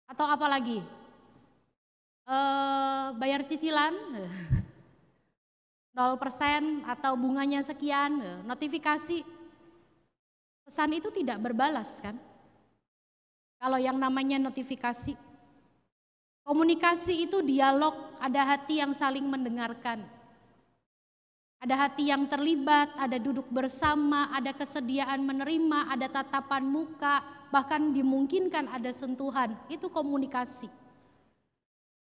atau apa lagi? Bayar cicilan 0% atau bunganya sekian, notifikasi. Pesan itu tidak berbalas kan? Kalau yang namanya notifikasi. Komunikasi itu dialog, ada hati yang saling mendengarkan. Ada hati yang terlibat, ada duduk bersama, ada kesediaan menerima, ada tatapan muka, bahkan dimungkinkan ada sentuhan. Itu komunikasi.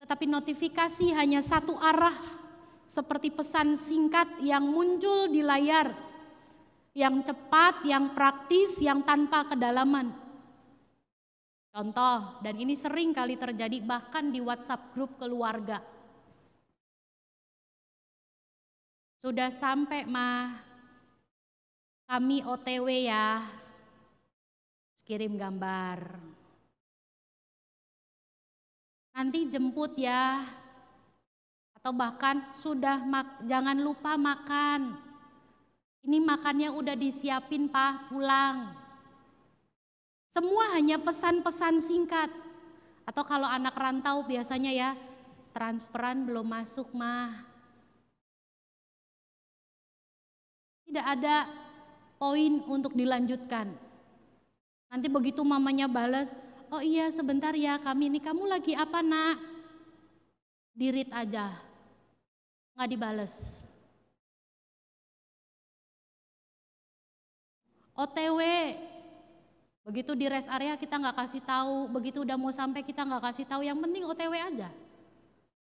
Tetapi notifikasi hanya satu arah, seperti pesan singkat yang muncul di layar, yang cepat, yang praktis, yang tanpa kedalaman. Contoh, dan ini sering kali terjadi bahkan di WhatsApp grup keluarga. Sudah sampai mah, kami OTW ya, kirim gambar. Nanti jemput ya. Atau bahkan sudah jangan lupa makan. Ini makannya udah disiapin Pak, pulang. Semua hanya pesan-pesan singkat. Atau kalau anak rantau biasanya ya, transferan belum masuk mah. Tidak ada poin untuk dilanjutkan. Nanti begitu mamanya balas, oh iya sebentar ya kami ini, kamu lagi apa nak? Di-read aja. Nggak dibales. OTW Begitu di rest area kita nggak kasih tahu, begitu udah mau sampai kita nggak kasih tahu, yang penting OTW aja.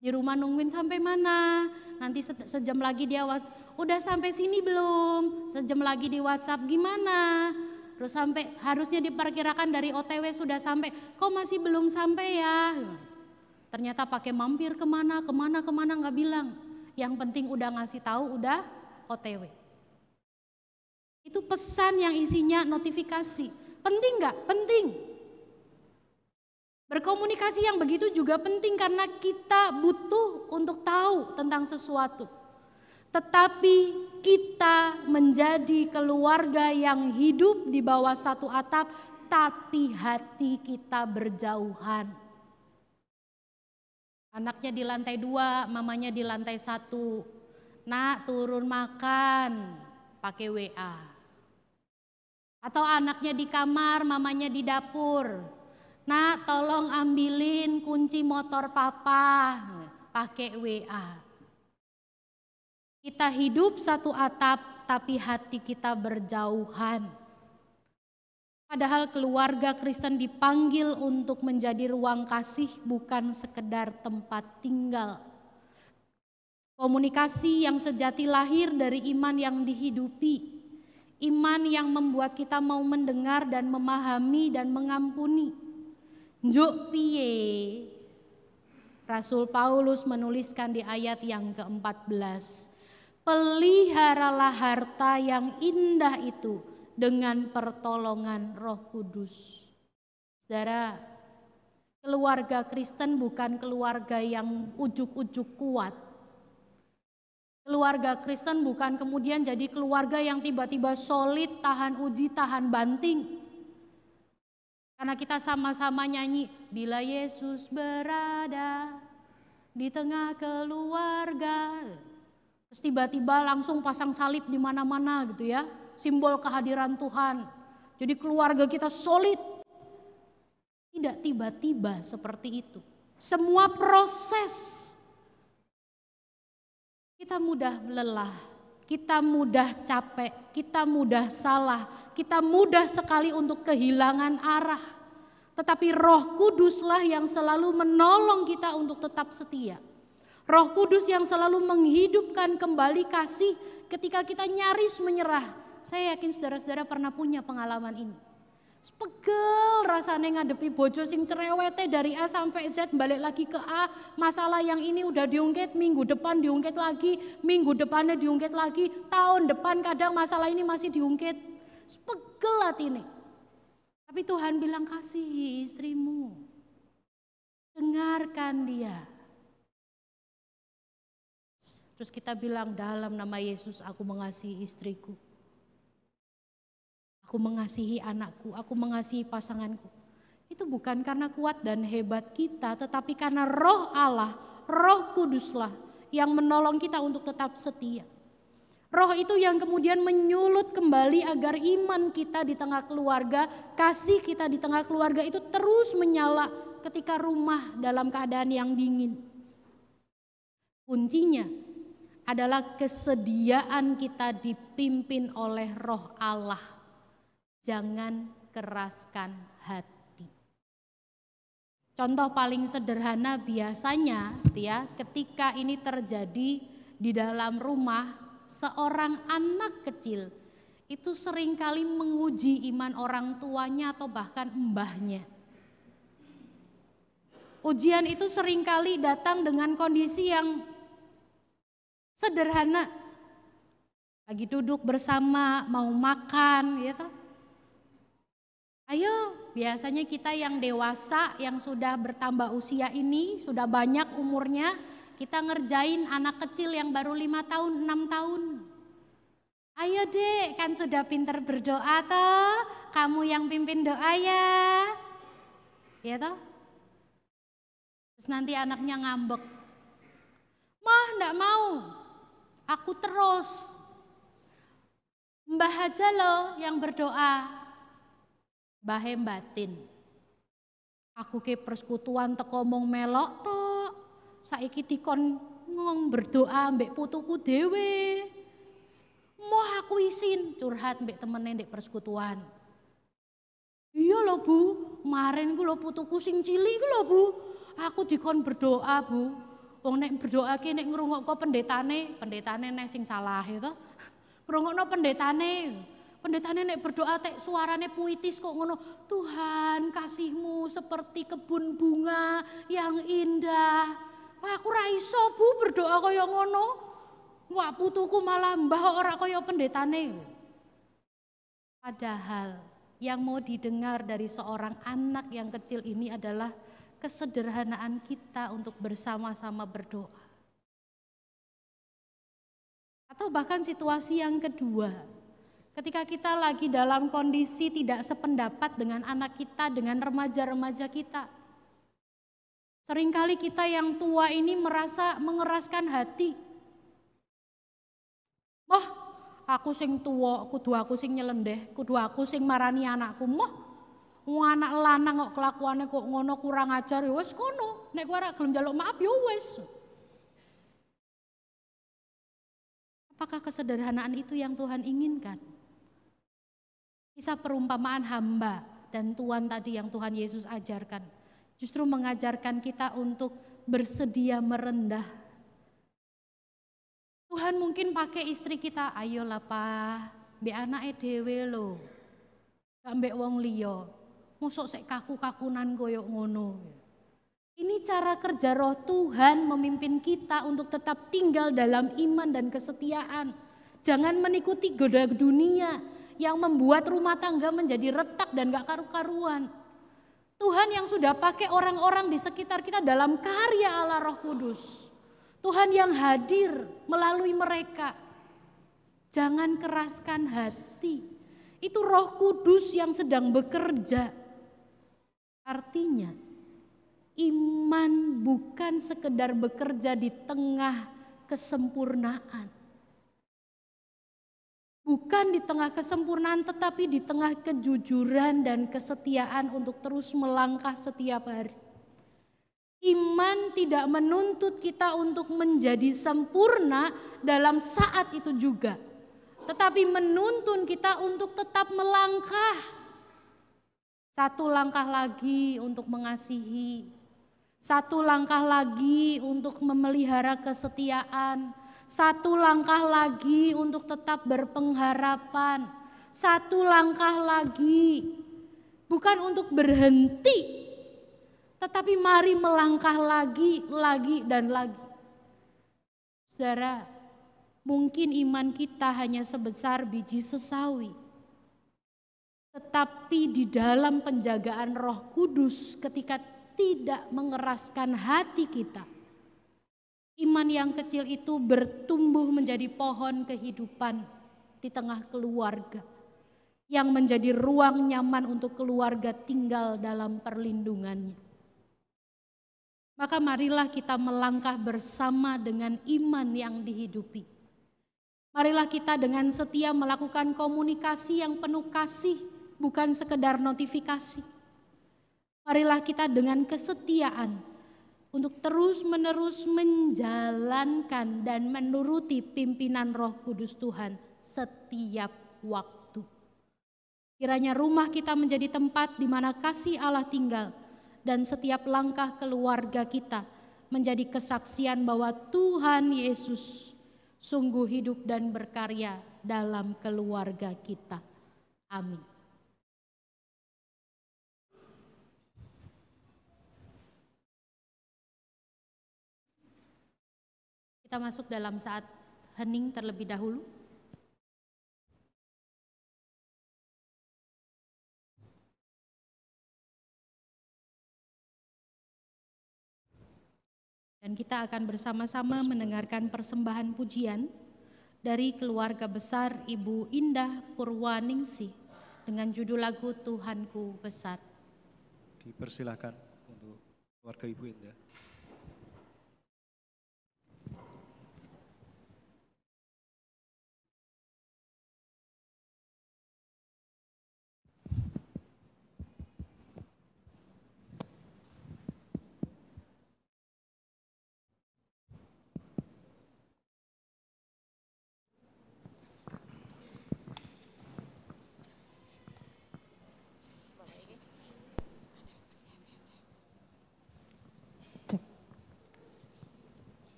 Di rumah nungguin sampai mana, nanti sejam lagi dia udah sampai sini belum, sejam lagi di WhatsApp gimana, terus sampai harusnya diperkirakan dari OTW sudah sampai, kok masih belum sampai ya, ternyata pakai mampir kemana nggak bilang, yang penting udah ngasih tahu, udah OTW. Itu pesan yang isinya notifikasi, penting nggak? Penting. Berkomunikasi yang begitu juga penting karena kita butuh untuk tahu tentang sesuatu. Tetapi kita menjadi keluarga yang hidup di bawah satu atap, tapi hati kita berjauhan. Anaknya di lantai 2, mamanya di lantai 1. Nak, turun makan, pakai WA. Atau anaknya di kamar, mamanya di dapur. Nak, tolong ambilin kunci motor papa, pakai WA. Kita hidup satu atap, tapi hati kita berjauhan. Padahal keluarga Kristen dipanggil untuk menjadi ruang kasih, bukan sekedar tempat tinggal. Komunikasi yang sejati lahir dari iman yang dihidupi. Iman yang membuat kita mau mendengar dan memahami dan mengampuni. Njuk piye, Rasul Paulus menuliskan di ayat yang ke-14, peliharalah harta yang indah itu dengan pertolongan Roh Kudus. Saudara, keluarga Kristen bukan keluarga yang ujuk-ujuk kuat. Keluarga Kristen bukan kemudian jadi keluarga yang tiba-tiba solid, tahan uji, tahan banting. Karena kita sama-sama nyanyi, bila Yesus berada di tengah keluarga. Terus tiba-tiba langsung pasang salib di mana-mana gitu ya, simbol kehadiran Tuhan. Jadi keluarga kita solid. Tidak tiba-tiba seperti itu. Semua proses. Kita mudah lelah, kita mudah capek, kita mudah salah, kita mudah sekali untuk kehilangan arah. Tetapi Roh Kuduslah yang selalu menolong kita untuk tetap setia. Roh Kudus yang selalu menghidupkan kembali kasih ketika kita nyaris menyerah. Saya yakin saudara-saudara pernah punya pengalaman ini. Pegel rasanya ngadepi bojo sing cerewete dari A sampai Z, balik lagi ke A, masalah yang ini udah diungkit, minggu depan diungkit lagi, minggu depannya diungkit lagi, tahun depan kadang masalah ini masih diungkit. Pegel hati ini. Tapi Tuhan bilang, kasihi istrimu, dengarkan dia. Terus kita bilang, dalam nama Yesus aku mengasihi istriku. Aku mengasihi anakku, aku mengasihi pasanganku. Itu bukan karena kuat dan hebat kita, tetapi karena Roh Allah, Roh Kuduslah yang menolong kita untuk tetap setia. Roh itu yang kemudian menyulut kembali agar iman kita di tengah keluarga, kasih kita di tengah keluarga itu terus menyala ketika rumah dalam keadaan yang dingin. Kuncinya adalah kesediaan kita dipimpin oleh Roh Allah. Jangan keraskan hati. Contoh paling sederhana biasanya ya, ketika ini terjadi di dalam rumah, seorang anak kecil itu seringkali menguji iman orang tuanya atau bahkan mbahnya. Ujian itu seringkali datang dengan kondisi yang sederhana. Lagi duduk bersama, mau makan gitu. Ayo, biasanya kita yang dewasa, yang sudah bertambah usia ini, sudah banyak umurnya, kita ngerjain anak kecil yang baru 5 tahun, 6 tahun. Ayo dek, kan sudah pinter berdoa toh, kamu yang pimpin doa ya. Ya toh? Terus nanti anaknya ngambek. Mah enggak mau, aku terus. Mbah aja loh yang berdoa. Bahe batin. Aku ke persekutuan teko mong melok tok. Saiki dikon ngong berdoa mbek putuku dhewe. Moh aku isin curhat mbek temene ndek persekutuan. Iya lho Bu, kemarin ku lho putuku sing cilik ku lho Bu. Aku dikon berdoa Bu. Wong nek berdoa ki nek ngrungokno pendetane nek sing salah itu. Ngrungokno pendetane nek berdoa tek suarane puitis kok ngono. Tuhan, kasih-Mu seperti kebun bunga yang indah. Wah, aku ra iso Bu berdoa kaya ngono. Wah, putuku malah mbah ora kaya pendetane. Padahal yang mau didengar dari seorang anak yang kecil ini adalah kesederhanaan kita untuk bersama-sama berdoa. Atau bahkan situasi yang kedua, ketika kita lagi dalam kondisi tidak sependapat dengan anak kita, dengan remaja-remaja kita. Seringkali kita yang tua ini merasa mengeraskan hati. Aku sing tua, kudu aku sing nyelendeh, kudu aku sing marani anakku. Anak lanang kok kelakuannya kok ngono kurang ajar ya wis kono. Nek kowe ora gelem njaluk maaf ya wis. Apakah kesederhanaan itu yang Tuhan inginkan? Kisah perumpamaan hamba dan tuan tadi yang Tuhan Yesus ajarkan justru mengajarkan kita untuk bersedia merendah. Tuhan mungkin pakai istri kita, ayolah Pak, mbek anake dhewe lho. Gak mbek wong liya. Mosok sek kaku-kakunan koyo ngono. Ini cara kerja Roh Tuhan memimpin kita untuk tetap tinggal dalam iman dan kesetiaan. Jangan mengikuti goda dunia yang membuat rumah tangga menjadi retak dan gak karu-karuan. Tuhan yang sudah pakai orang-orang di sekitar kita dalam karya Allah Roh Kudus. Tuhan yang hadir melalui mereka. Jangan keraskan hati. Itu Roh Kudus yang sedang bekerja. Artinya, iman bukan sekedar bekerja di tengah kesempurnaan. Bukan di tengah kesempurnaan, tetapi di tengah kejujuran dan kesetiaan untuk terus melangkah setiap hari. Iman tidak menuntut kita untuk menjadi sempurna dalam saat itu juga, tetapi menuntun kita untuk tetap melangkah. Satu langkah lagi untuk mengasihi, satu langkah lagi untuk memelihara kesetiaan, satu langkah lagi untuk tetap berpengharapan, satu langkah lagi bukan untuk berhenti, tetapi mari melangkah lagi dan lagi. Saudara, mungkin iman kita hanya sebesar biji sesawi. Tetapi di dalam penjagaan Roh Kudus ketika tidak mengeraskan hati kita, iman yang kecil itu bertumbuh menjadi pohon kehidupan di tengah keluarga. Yang menjadi ruang nyaman untuk keluarga tinggal dalam perlindungannya. Maka marilah kita melangkah bersama dengan iman yang dihidupi. Marilah kita dengan setia melakukan komunikasi yang penuh kasih, bukan sekedar notifikasi. Marilah kita dengan kesetiaan untuk terus-menerus menjalankan dan menuruti pimpinan Roh Kudus Tuhan setiap waktu. Kiranya rumah kita menjadi tempat di mana kasih Allah tinggal. Dan setiap langkah keluarga kita menjadi kesaksian bahwa Tuhan Yesus sungguh hidup dan berkarya dalam keluarga kita. Amin. Kita masuk dalam saat hening terlebih dahulu. Dan kita akan bersama-sama mendengarkan persembahan pujian dari keluarga besar Ibu Indah Purwaningsih dengan judul lagu Tuhanku Besar. Dipersilakan untuk keluarga Ibu Indah.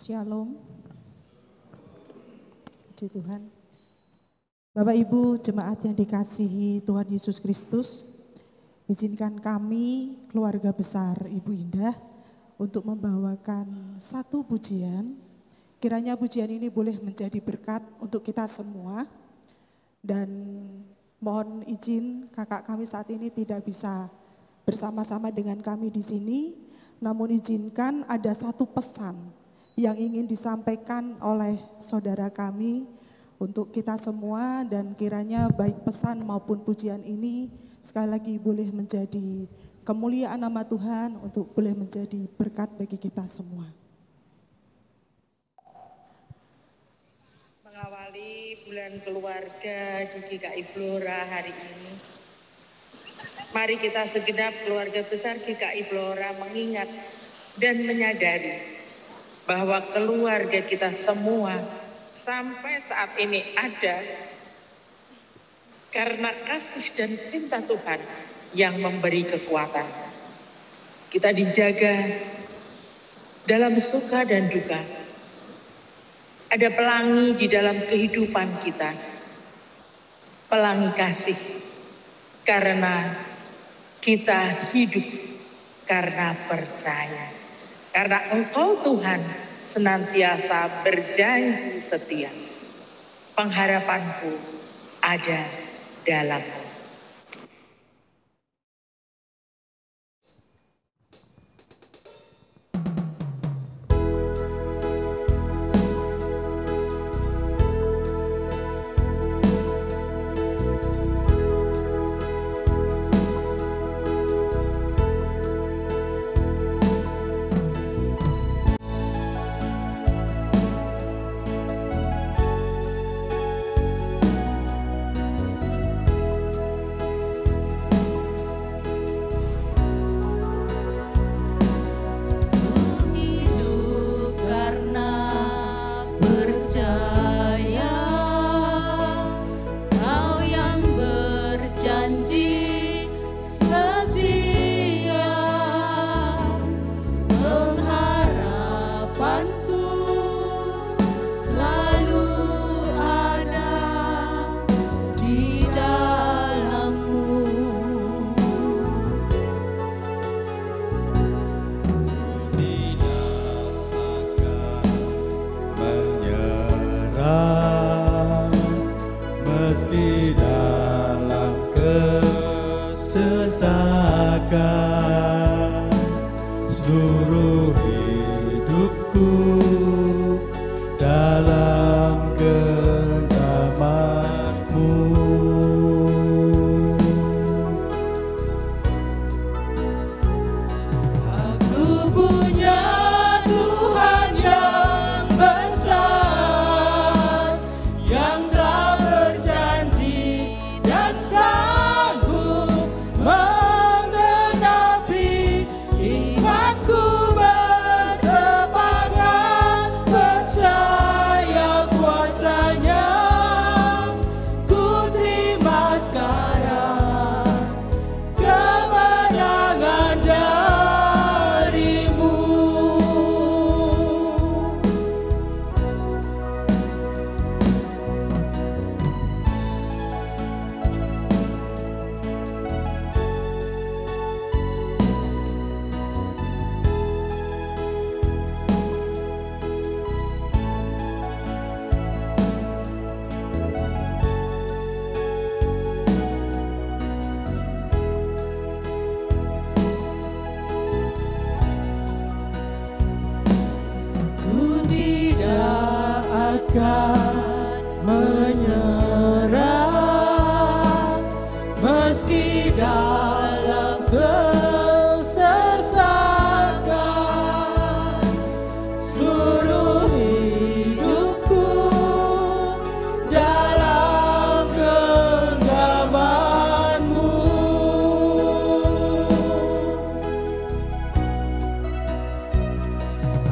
Shalom. Puji Tuhan. Bapak Ibu jemaat yang dikasihi Tuhan Yesus Kristus, izinkan kami keluarga besar Ibu Indah untuk membawakan satu pujian. Kiranya pujian ini boleh menjadi berkat untuk kita semua. Dan mohon izin kakak kami saat ini tidak bisa bersama-sama dengan kami di sini. Namun izinkan ada satu pesan yang ingin disampaikan oleh saudara kami untuk kita semua, dan kiranya baik pesan maupun pujian ini sekali lagi boleh menjadi kemuliaan nama Tuhan, untuk boleh menjadi berkat bagi kita semua. Mengawali bulan keluarga di GKI Blora hari ini, mari kita segenap keluarga besar GKI Blora mengingat dan menyadari bahwa keluarga kita semua sampai saat ini ada karena kasih dan cinta Tuhan yang memberi kekuatan. Kita dijaga dalam suka dan duka. Ada pelangi di dalam kehidupan kita. Pelangi kasih karena kita hidup karena percaya. Karena Engkau Tuhan senantiasa berjanji setia. Pengharapanku ada dalam-Mu.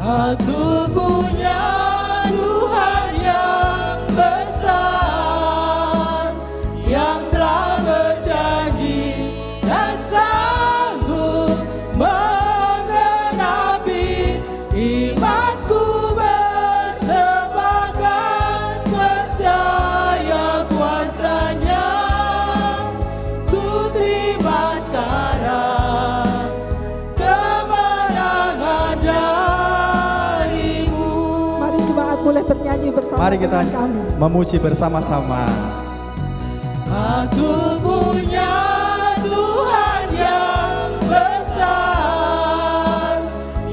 Aku punya Tuhan yang besar, yang telah berjanji dan sanggup menggenapi imanku. bersama Mari kita dengan kami. memuji bersama-sama. Aku punya Tuhan yang besar,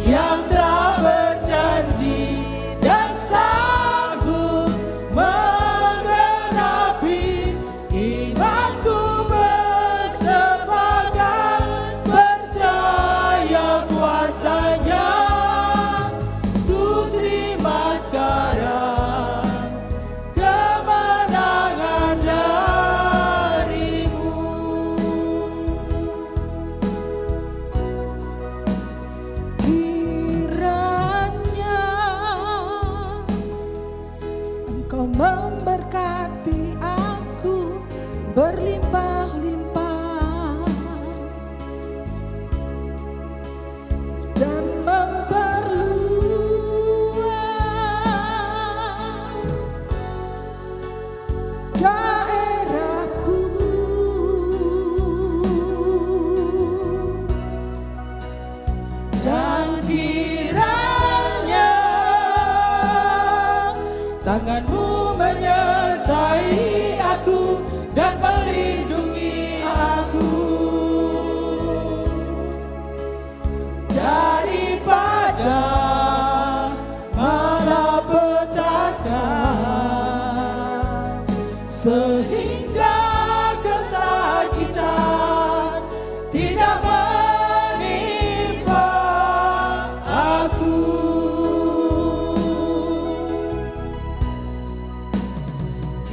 yang telah berjanji dan sanggup menggenapi imanku bersepakat percaya kuasa-Nya. Ku terima sekarang kemenangan darimu. Kiranya Engkau memberkati aku berlimpah-limpah dan memperluas daerahku, dan kiranya tangan-Mu menyertai aku dan melindungi aku daripada malapetaka, sehingga kesakitan tidak menimpa aku.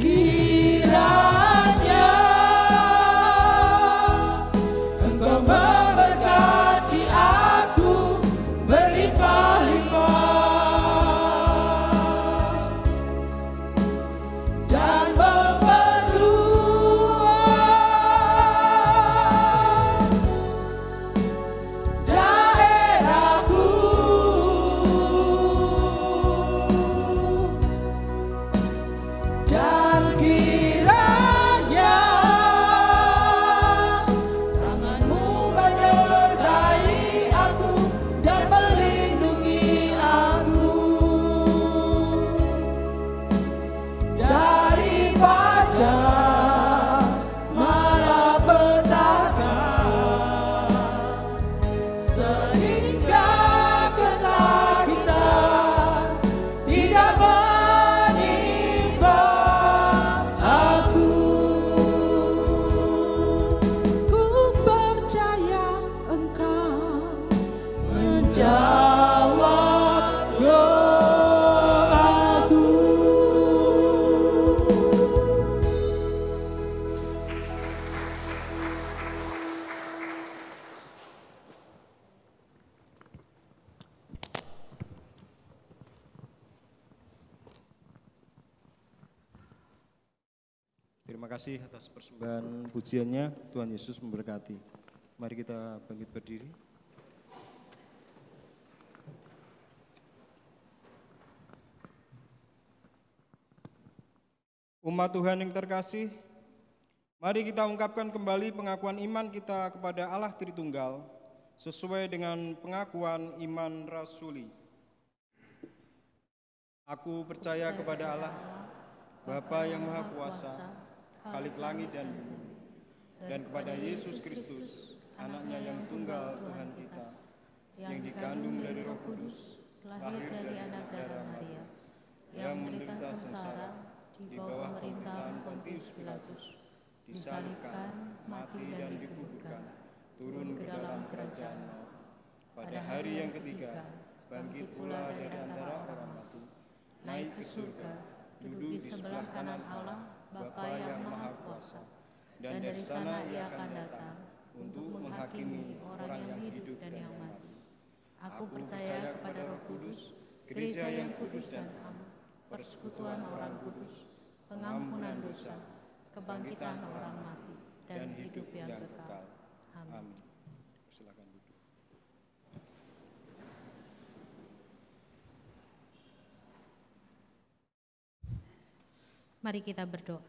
Kiranya Engkau memberkati aku berlimpah-limpah dan memperluas daerahku, dan kiranya tangan-Mu menyertai aku dan melindungi aku daripada malapetaka, sehingga kesakitan tidak menimpa aku. Ku percaya Engkau menjawab doaku. Terima kasih atas persembahan pujiannya. Tuhan Yesus memberkati. Mari kita bangkit berdiri. Umat Tuhan yang terkasih, mari kita ungkapkan kembali pengakuan iman kita kepada Allah Tritunggal sesuai dengan pengakuan iman rasuli. Aku percaya kepada Allah, Bapa yang Maha Kuasa, Khalik langit dan bumi, dan kepada Yesus Kristus, Anaknya yang tunggal Tuhan kita, yang dikandung dari Roh Kudus, lahir dari anak darah Maria, yang menderita sengsara di bawah pemerintahan Pontius Pilatus, disalibkan, mati dan dikuburkan, turun ke dalam kerajaan maut. Pada hari yang ketiga, bangkit pula dari antara orang mati, naik ke surga, duduk di sebelah kanan Allah, Bapa yang Maha Kuasa, dan dari sana Ia akan datang untuk menghakimi orang yang hidup dan yang mati. Aku percaya kepada Roh Kudus, gereja yang kudus dan am, persekutuan orang kudus, pengampunan dosa, kebangkitan orang mati, dan hidup yang kekal. Amin. Silakan duduk. Mari kita berdoa.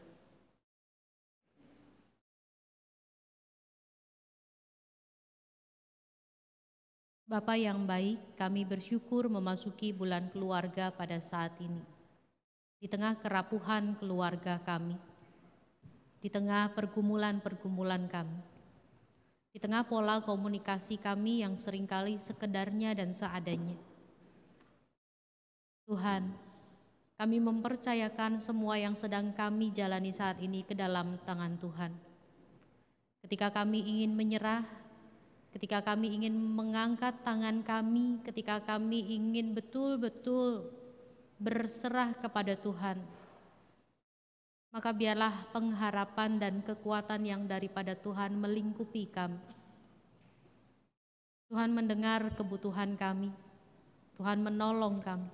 Bapa yang baik, kami bersyukur memasuki bulan keluarga pada saat ini. di tengah kerapuhan keluarga kami, di tengah pergumulan-pergumulan kami, di tengah pola komunikasi kami yang seringkali sekedarnya dan seadanya. Tuhan, kami mempercayakan semua yang sedang kami jalani saat ini ke dalam tangan Tuhan. Ketika kami ingin menyerah, ketika kami ingin mengangkat tangan kami, ketika kami ingin betul-betul berserah kepada Tuhan, maka biarlah pengharapan dan kekuatan yang daripada Tuhan melingkupi kami. Tuhan mendengar kebutuhan kami, Tuhan menolong kami.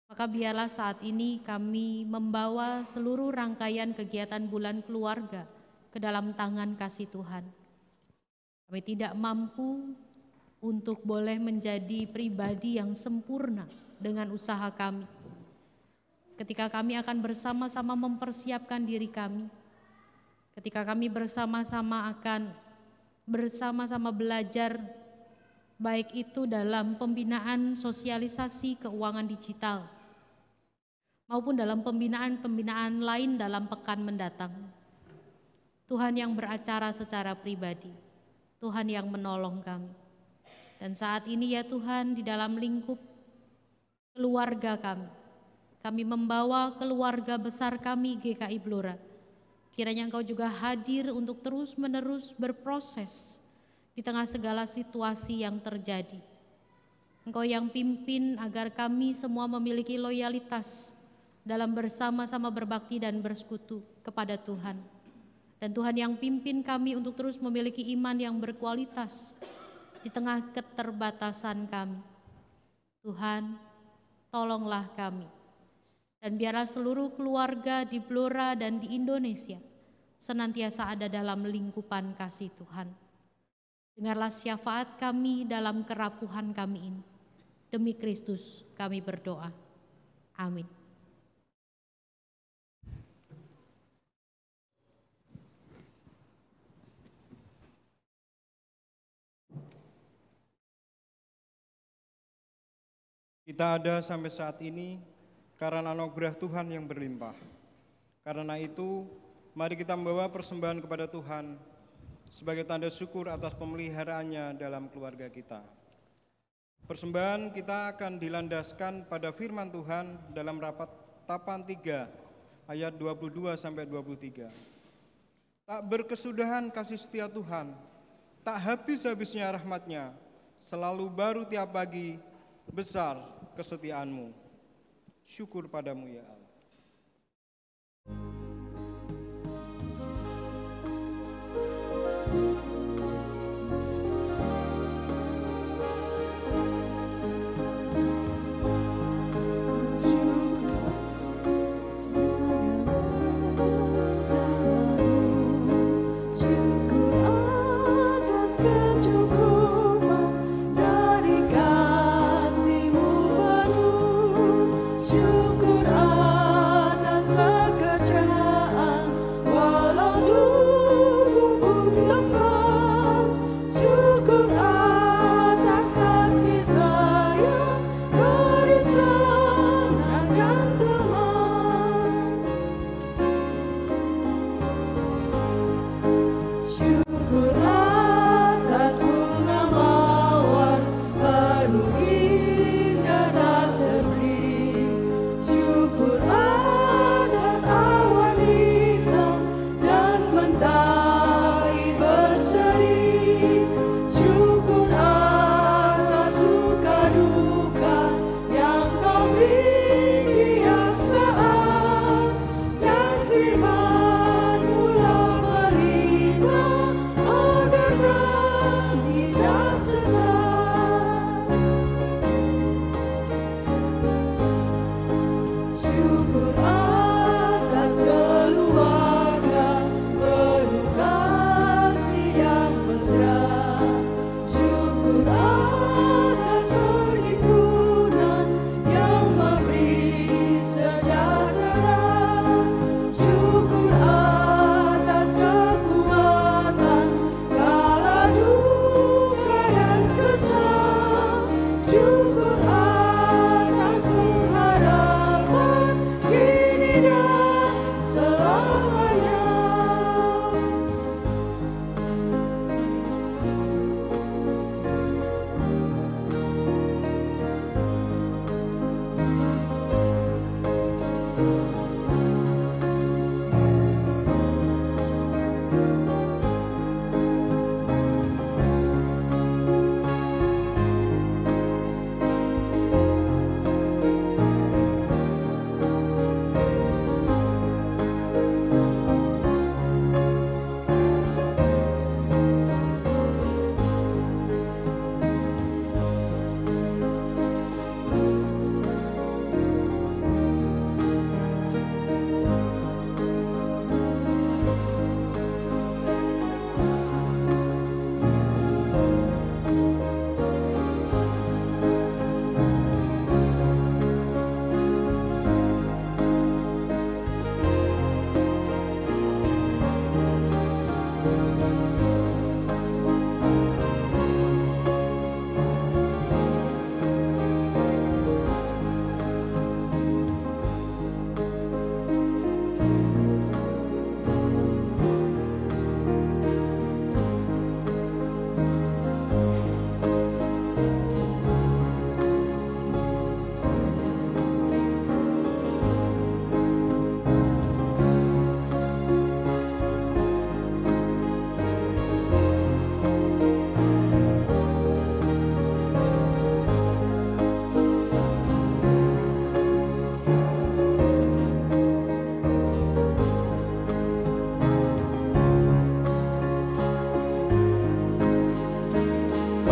Maka biarlah saat ini kami membawa seluruh rangkaian kegiatan bulan keluarga ke dalam tangan kasih Tuhan. Kami tidak mampu untuk boleh menjadi pribadi yang sempurna dengan usaha kami. Ketika kami akan bersama-sama mempersiapkan diri kami, ketika kami bersama-sama akan bersama-sama belajar, baik itu dalam pembinaan sosialisasi keuangan digital, maupun dalam pembinaan-pembinaan lain dalam pekan mendatang. Tuhan yang beracara secara pribadi, Tuhan yang menolong kami. Dan saat ini ya Tuhan, di dalam lingkup keluarga kami membawa keluarga besar kami GKI Blora. Kiranya Engkau juga hadir untuk terus-menerus berproses di tengah segala situasi yang terjadi. Engkau yang pimpin agar kami semua memiliki loyalitas dalam bersama-sama berbakti dan bersekutu kepada Tuhan. Dan Tuhan yang pimpin kami untuk terus memiliki iman yang berkualitas di tengah keterbatasan kami. Tuhan, tolonglah kami. Dan biarlah seluruh keluarga di Blora dan di Indonesia senantiasa ada dalam lingkupan kasih Tuhan. Dengarlah syafaat kami dalam kerapuhan kami ini. Demi Kristus kami berdoa. Amin. Kita ada sampai saat ini karena anugerah Tuhan yang berlimpah. Karena itu, mari kita membawa persembahan kepada Tuhan sebagai tanda syukur atas pemeliharaannya dalam keluarga kita. Persembahan kita akan dilandaskan pada firman Tuhan dalam rapat Tapan 3 ayat 22-23. Tak berkesudahan kasih setia Tuhan, tak habis-habisnya rahmat-Nya, selalu baru tiap pagi, besar kesetiaan-Mu. Syukur padamu ya Allah. Syukur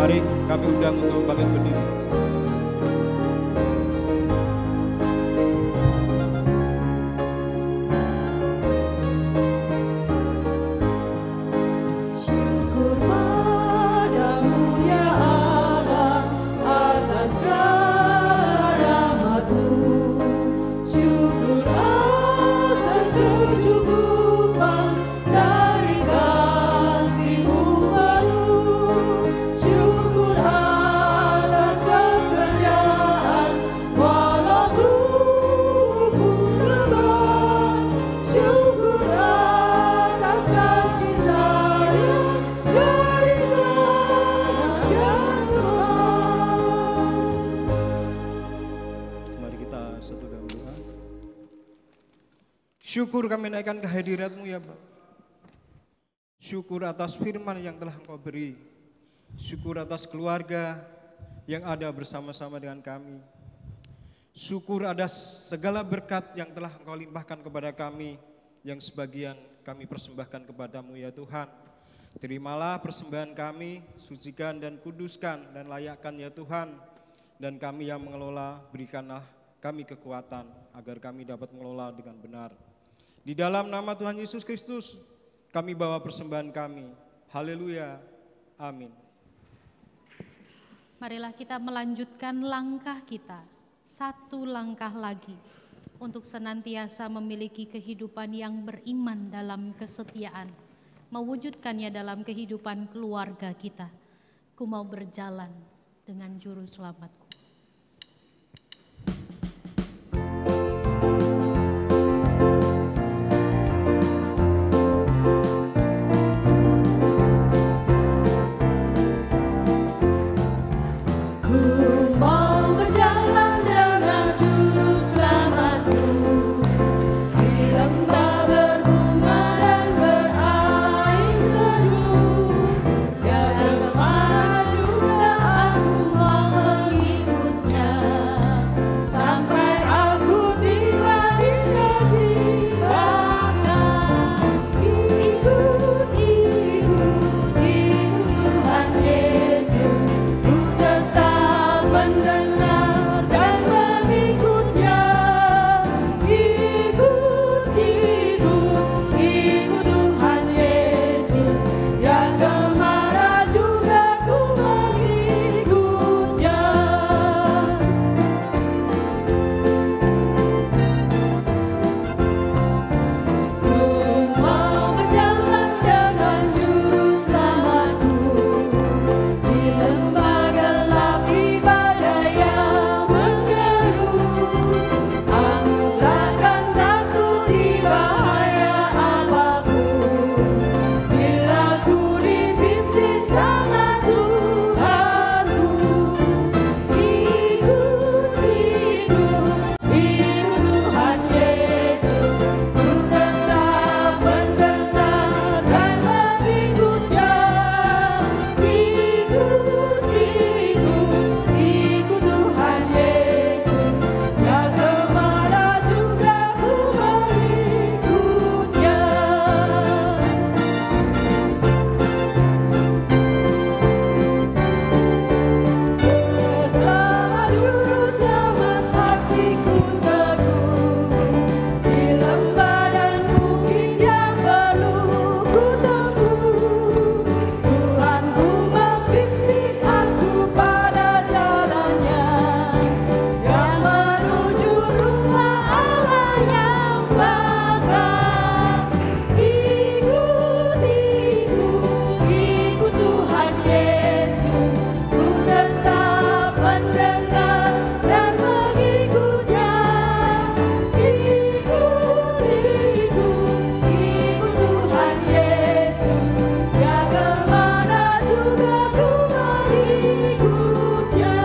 Mari kami undang untuk bangkit berdiri. Syukur padamu ya Allah atas rahmat-Mu. Syukur atas kecukupan dari kasih-Mu baru. Syukur atas kekerjaan walau tubuh pun lemah. Syukur atas kasih sayang dari sangat yang Tuhan. Mari kita satukan doa. Syukur kami naikkan kehadirat-Mu ya Bapa. Syukur atas firman yang telah Engkau beri. Syukur atas keluarga yang ada bersama-sama dengan kami. Syukur atas segala berkat yang telah Engkau limpahkan kepada kami, yang sebagian kami persembahkan kepadamu ya Tuhan. Terimalah persembahan kami, sucikan dan kuduskan dan layakkan ya Tuhan. Dan kami yang mengelola, berikanlah kami kekuatan agar kami dapat mengelola dengan benar. Di dalam nama Tuhan Yesus Kristus, kami bawa persembahan kami. Haleluya. Amin. Marilah kita melanjutkan langkah kita, satu langkah lagi, untuk senantiasa memiliki kehidupan yang beriman dalam kesetiaan, mewujudkannya dalam kehidupan keluarga kita. Ku mau berjalan dengan juru selamatku. Ku mau berjalan dengan juru selamat-Mu di lembah berbunga dan berair sejuk. Ya kemana juga aku mau mengikutnya, sampai aku tiba di negeri bakal. Ikut Tuhan Yesus, ku tetap mendengar dan mengikutnya. Ikut Tuhan Yesus, ya kemana juga ku mengikutnya. Ku mau berjalan dengan juru selamat-Ku di lembah gelap ibadah yang menyeru. Aku takkan takut di bahaya apapun, bila ku dipimpin tangan Tuhanku. Ikut Tuhan Yesus, ku tetap mendengar dan mengikutnya. Ikut Tuhan Yesus, ya kemana juga ku mengikutnya. Bersama juru selamat hatiku teguh, di lembah dan bukit yang perlu ku tempuh. Tuhanku membimbing aku pada jalannya, yang menuju rumah Allah yang bakal. Ikut Tuhan Yesus, ku tetap mendengar dan mengikutnya. Ikut Tuhan Yesus, ya kemana juga ku mengikutnya.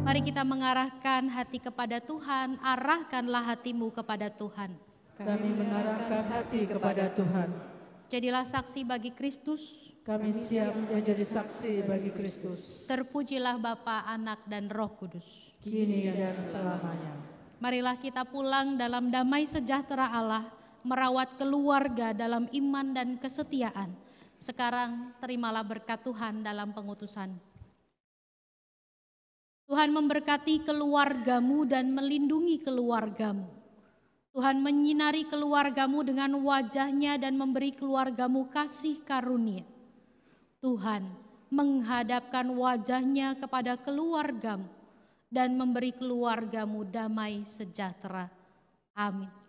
Mari kita mengarahkan hati kepada Tuhan, arahkanlah hatimu kepada Tuhan. Kami mengarahkan hati kepada Tuhan. Jadilah saksi bagi Kristus. Kami siap menjadi saksi bagi Kristus, Terpujilah Bapa, Anak, dan Roh Kudus. kini dan selamanya. Marilah kita pulang dalam damai sejahtera Allah merawat keluarga dalam iman dan kesetiaan. Sekarang terimalah berkat Tuhan dalam pengutusan. Tuhan memberkati keluargamu dan melindungi keluargamu. Tuhan menyinari keluargamu dengan wajah-Nya dan memberi keluargamu kasih karunia. Tuhan menghadapkan wajah-Nya kepada keluargamu dan memberi keluargamu damai sejahtera. Amin.